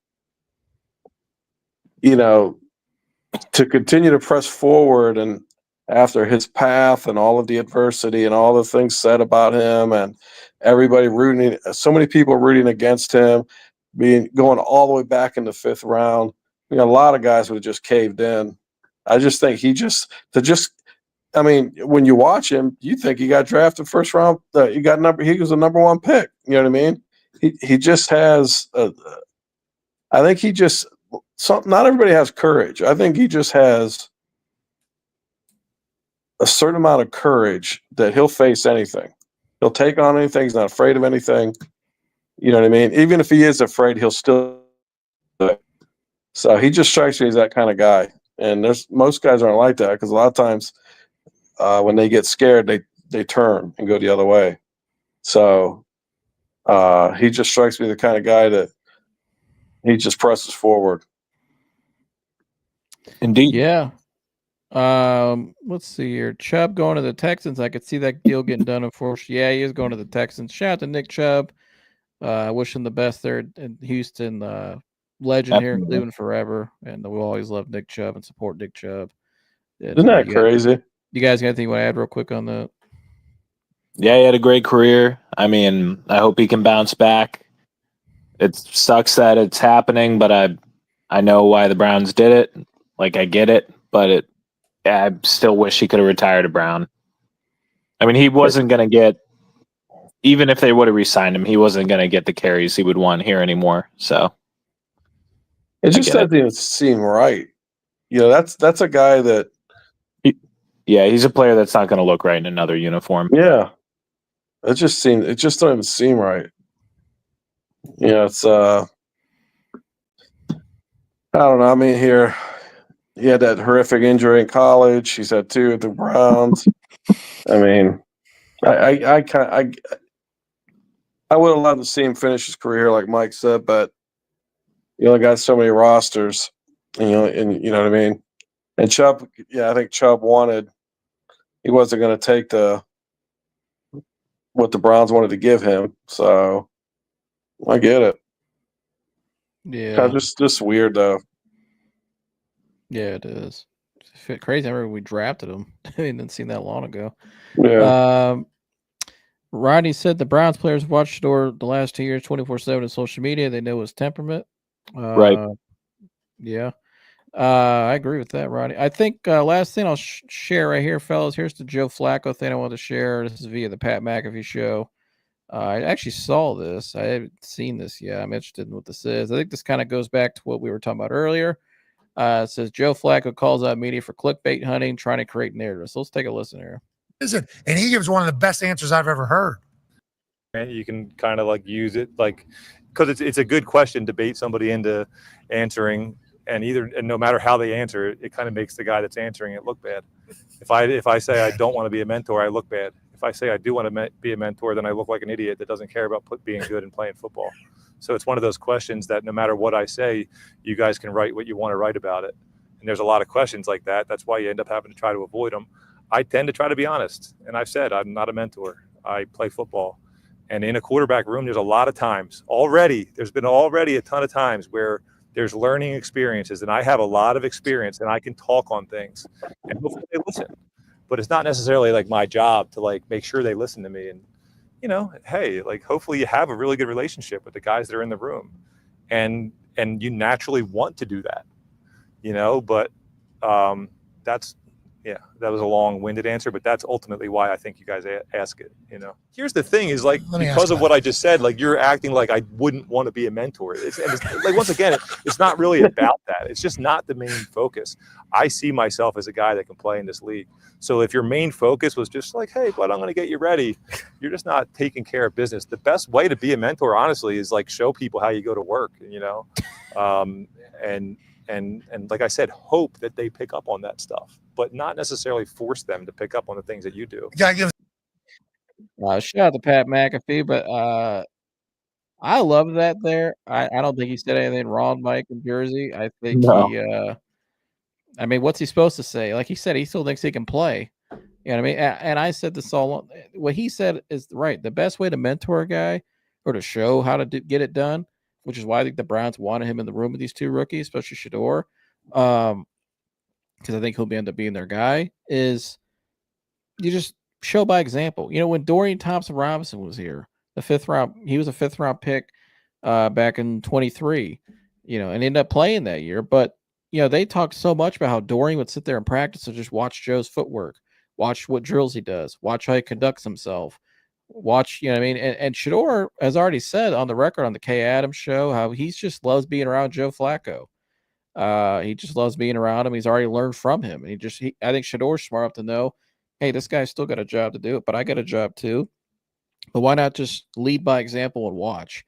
continue to press forward, and after his path and all of the adversity and all the things said about him, and everybody so many people rooting against him, going all the way back in the 5th round. A lot of guys would have just caved in. I just think when you watch him, you think he got drafted first round. He was a number 1 pick. You know what I mean? He just has. I think not everybody has courage. I think he just has a certain amount of courage that he'll face anything. He'll take on anything. He's not afraid of anything. You know what I mean? Even if he is afraid, he'll still do it. So he just strikes me as that kind of guy. And most guys aren't like that, because a lot of times when they get scared, they turn and go the other way. So he just strikes me the kind of guy that he just presses forward. Indeed. Yeah. Let's see here. Chubb going to the Texans. I could see that deal getting done. Unfortunately, yeah, he is going to the Texans. Shout out to Nick Chubb. I wish him the best there in Houston. Legend here in Absolutely. Cleveland forever, and we'll always love Nick Chubb and support Nick Chubb. And, Isn't that crazy? You guys got anything you want to add real quick on that? Yeah, he had a great career. I mean, I hope he can bounce back. It sucks that it's happening, but I know why the Browns did it. Like, I get it, but I still wish he could have retired a Brown. I mean, he wasn't going to get, even if they would have re-signed him, he wasn't going to get the carries he would want here anymore. So it just doesn't even seem right. You know, that's a guy that. Yeah, he's a player that's not going to look right in another uniform. Yeah, it just don't even seem right. You know, it's I don't know. I mean, here he had that horrific injury in college. He's had 2 at the Browns. I mean, I would have loved to see him finish his career like Mike said, but you only got so many rosters, and you know what I mean. And Chubb, yeah, I think Chubb he wasn't going to take what the Browns wanted to give him. So I get it. Yeah, kind of just weird though. Yeah, it is. It's crazy. I remember we drafted him. I didn't see that long ago. Yeah. Rodney said the Browns players watched Shedeur the last 2 years 24/7 on social media. They know his temperament. Right. Yeah. I agree with that, Rodney. I think last thing I'll share right here, fellas. Here's the Joe Flacco thing I want to share. This is via the Pat McAfee show. I actually saw this. I haven't seen this yet. I'm interested in what this is. I think this kind of goes back to what we were talking about earlier. It says Joe Flacco calls out media for clickbait hunting, trying to create narratives. So let's take a listen here. And he gives one of the best answers I've ever heard. You can kind of like use it like because it's a good question to bait somebody into answering, and no matter how they answer it, it kind of makes the guy that's answering it look bad. If I say I don't want to be a mentor, I look bad. If I say I do want to be a mentor, then I look like an idiot that doesn't care about being good and playing football. So it's one of those questions that no matter what I say, you guys can write what you want to write about it. And there's a lot of questions like that. That's why you end up having to try to avoid them. I tend to try to be honest. And I've said I'm not a mentor. I play football. And in a quarterback room, there's a lot of times there's been a ton of times where there's learning experiences. And I have a lot of experience and I can talk on things. And hopefully they listen. But it's not necessarily like my job to like make sure they listen to me. And hey, like hopefully you have a really good relationship with the guys that are in the room, and you naturally want to do that, but that was a long-winded answer, but that's ultimately why I think you guys ask it. Here's the thing is like, because of what I just said, like you're acting like I wouldn't want to be a mentor. It's like, once again, it's not really about that. It's just not the main focus. I see myself as a guy that can play in this league. So if your main focus was just like, hey, but I'm going to get you ready, you're just not taking care of business. The best way to be a mentor, honestly, is like show people how you go to work, and like I said, hope that they pick up on that stuff, but not necessarily force them to pick up on the things that you do. Shout out to Pat McAfee, but I love that there. I don't think he said anything wrong, Mike, in Jersey. I think I mean, what's he supposed to say? Like he said, he still thinks he can play. You know what I mean? And I said this all along. What he said is right. The best way to mentor a guy or to show how to get it done, which is why I think the Browns wanted him in the room with these 2 rookies, especially Shedeur, because I think he'll end up being their guy, is you just show by example. When Dorian Thompson-Robinson was here, he was a 5th round pick back in 23, and ended up playing that year. But they talked so much about how Dorian would sit there and practice and just watch Joe's footwork, watch what drills he does, watch how he conducts himself, watch, what I mean? And Shedeur has already said on the record on the Kay Adams show how he just loves being around Joe Flacco. He just loves being around him. He's already learned from him. And I think Shedeur's smart enough to know, hey, this guy's still got a job to do, but I got a job too. But why not just lead by example and watch?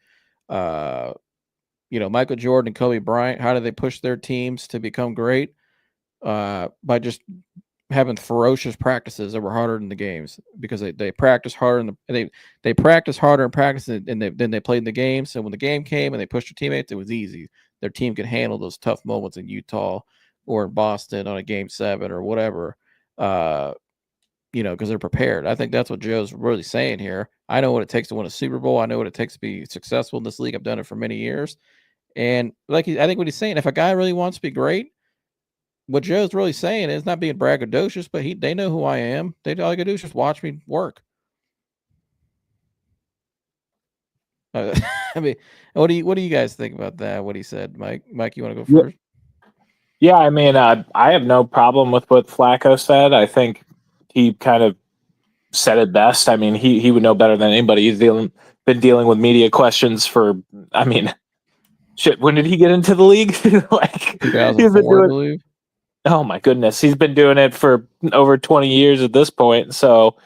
Michael Jordan and Kobe Bryant, how do they push their teams to become great? By just having ferocious practices that were harder than the games because they practice harder and they practice harder in practice and then they played in the game. So when the game came and they pushed their teammates, it was easy. Their team could handle those tough moments in Utah or in Boston on a game 7 or whatever. Because they're prepared. I think that's what Joe's really saying here. I know what it takes to win a Super Bowl. I know what it takes to be successful in this league. I've done it for many years. And I think what he's saying, if a guy really wants to be great, what Joe's really saying is not being braggadocious, but they know who I am. All I gotta do is just watch me work. I mean, what do you guys think about that? What he said, Mike? Mike, you want to go first? Yeah, I mean, I have no problem with what Flacco said. I think he kind of said it best. I mean, he would know better than anybody. He's been dealing with media questions for. I mean, shit. When did he get into the league? Like 2004, I believe. Oh my goodness, he's been doing it for over 20 years at this point. So,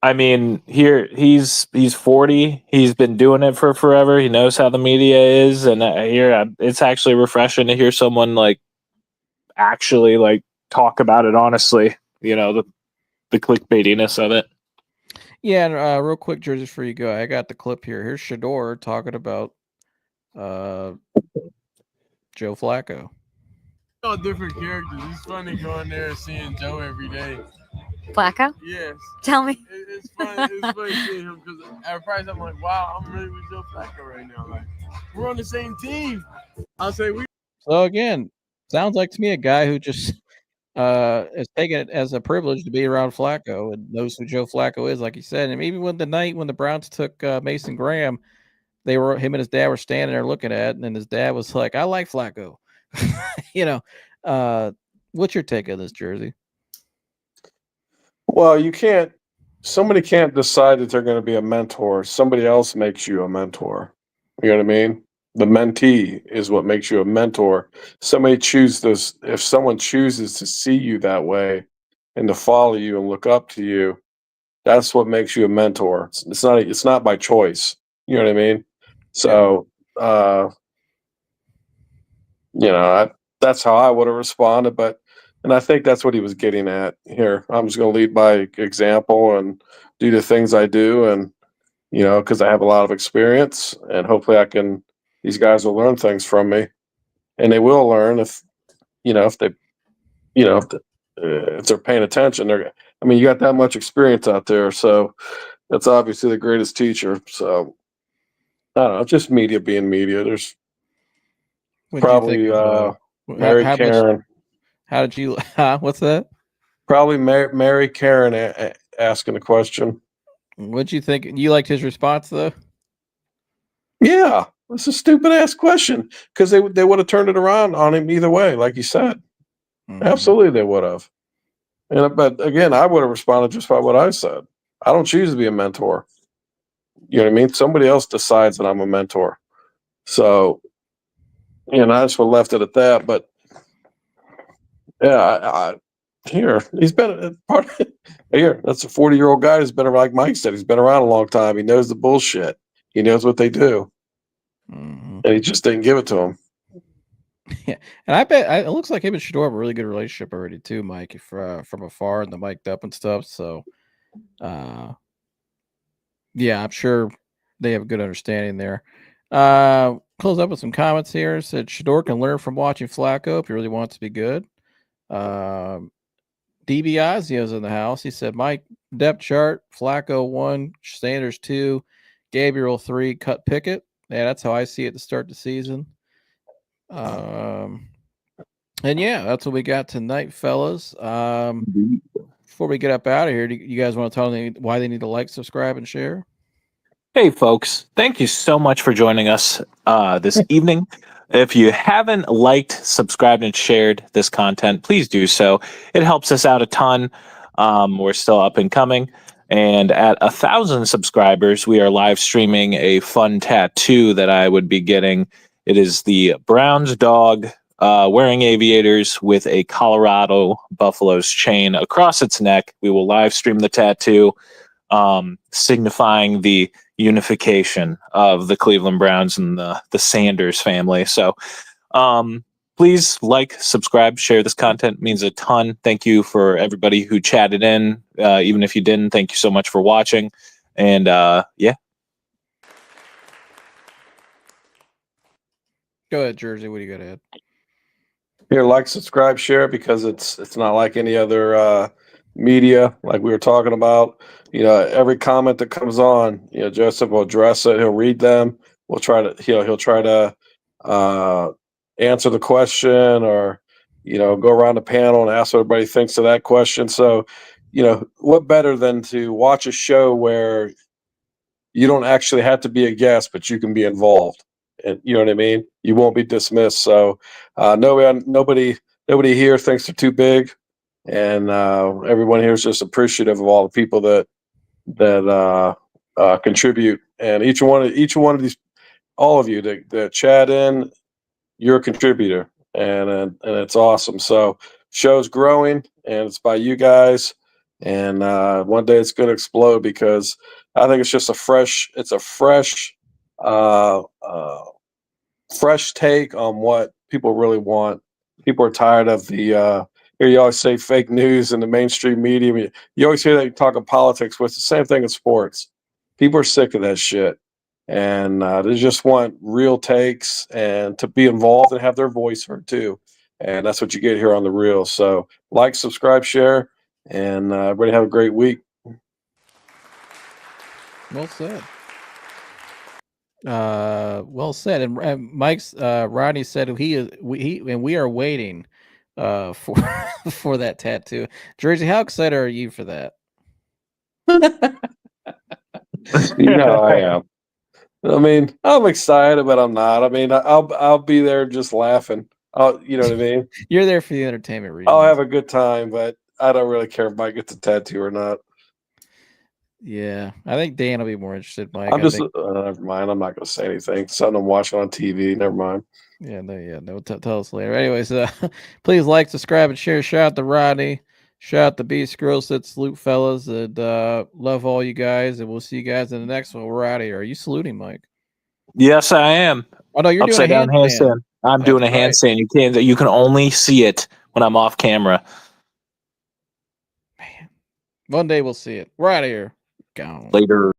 I mean, here he's 40. He's been doing it for forever. He knows how the media is, and it's actually refreshing to hear someone actually talk about it honestly. The clickbaitiness of it. Yeah, and real quick, Jersey, before you go, I got the clip here. Here's Shedeur talking about Joe Flacco. All different characters. It's funny going there and seeing Joe every day. Flacco? Yes. Tell me. It's funny. It's funny seeing him because at first I'm like, wow, I'm really with Joe Flacco right now. Like, we're on the same team. I'll say we. So again, sounds like to me a guy who just is taking it as a privilege to be around Flacco and knows who Joe Flacco is, like he said. And even when the Browns took Mason Graham, him and his dad were standing there looking at it, and then his dad was like, I like Flacco. What's your take on this, Jersey? Well, somebody can't decide that they're going to be a mentor. Somebody else makes you a mentor. You know what I mean? The mentee is what makes you a mentor. If someone chooses to see you that way and to follow you and look up to you, that's what makes you a mentor. It's not by choice. You know what I mean? So, that's how I would have responded, and I think that's what he was getting at here. I'm just going to lead by example and do the things I do. And, because I have a lot of experience, and hopefully these guys will learn things from me, and they will learn if they're paying attention. You got that much experience out there. So that's obviously the greatest teacher. So I don't know, just media being media. There's probably Mary Karen. How did you? What's that? Probably Mary Karen asking a question. What'd you think? You liked his response though? Yeah, it's a stupid ass question because they would have turned it around on him either way, like you said. Mm-hmm. Absolutely, they would have. But again, I would have responded just by what I said. I don't choose to be a mentor. You know what I mean? Somebody else decides that I'm a mentor. So, I just would have left it at that. But yeah, he's been here. That's a 40-year-old guy who's been around, like Mike said, he's been around a long time. He knows the bullshit. He knows what they do. Mm-hmm. And he just didn't give it to him. Yeah, and I bet it looks like him and Shedeur have a really good relationship already too, Mike, from afar and the mic'd up and stuff. So, yeah, I'm sure they have a good understanding there. Close up with some comments here. Said Shedeur can learn from watching Flacco if he really wants to be good. DB Ozio's in the house. He said, Mike, depth chart, Flacco 1, Sanders 2, Gabriel 3, cut Pickett. Yeah, that's how I see it to start the season. And yeah, that's what we got tonight, fellas. Before we get up out of here, do you guys want to tell them why they need to like, subscribe, and share? Hey, folks, thank you so much for joining us this evening. If you haven't liked, subscribed, and shared this content, please do so. It helps us out a ton. We're still up and coming. And at 1,000 subscribers, we are live streaming a fun tattoo that I would be getting. It is the Browns dog wearing aviators with a Colorado Buffaloes chain across its neck. We will live stream the tattoo, signifying the unification of the Cleveland Browns and the Sanders family. So, please like, subscribe, share this content. It means a ton. Thank you for everybody who chatted in. Even if you didn't, thank you so much for watching. And yeah. Go ahead, Jersey. What do you got to add? Here, like, subscribe, share, because it's not like any other media like we were talking about. Every comment that comes on, Joseph will address it. He'll read them. We'll try to he'll try to answer the question, or go around the panel and ask what everybody thinks of that question. So, what better than to watch a show where you don't actually have to be a guest, but you can be involved. And you know what I mean? You won't be dismissed. So nobody here thinks they're too big, and everyone here is just appreciative of all the people that contribute. And each one of these, all of you that chat in, you're a contributor, and it's awesome. So show's growing, and it's by you guys. And one day it's going to explode, because I think it's just a fresh take on what people really want. People are tired of the here you always say fake news in the mainstream media. I mean, you always hear that you talk of politics, but it's the same thing in sports. People are sick of that shit, and they just want real takes and to be involved and have their voice heard too. And that's what you get here on The Real. So like, subscribe, share, and everybody have a great week. Well said. Well said. And Mike's Rodney said we are waiting for for that tattoo. Jersey, how excited are you for that? I am. I mean, I'm excited, but I'm not. I mean, I'll be there just laughing. You know what I mean? You're there for the entertainment reasons. I'll have a good time, but I don't really care if Mike gets a tattoo or not. Yeah, I think Dan will be more interested, Mike. I'm just never mind. I'm not going to say anything. Something I'm watching on TV. Never mind. No. Tell us later. Anyways, please like, subscribe, and share. Shout out to Rodney. Shout out to Beast Girl. Salute, fellas, and love all you guys. And we'll see you guys in the next one. We're out of here. Are you saluting, Mike? Yes, I am. Oh no, you're Upside doing a down handstand. I'm doing a handstand. You can only see it when I'm off camera. Man, one day we'll see it. We're out of here. Gone. Later.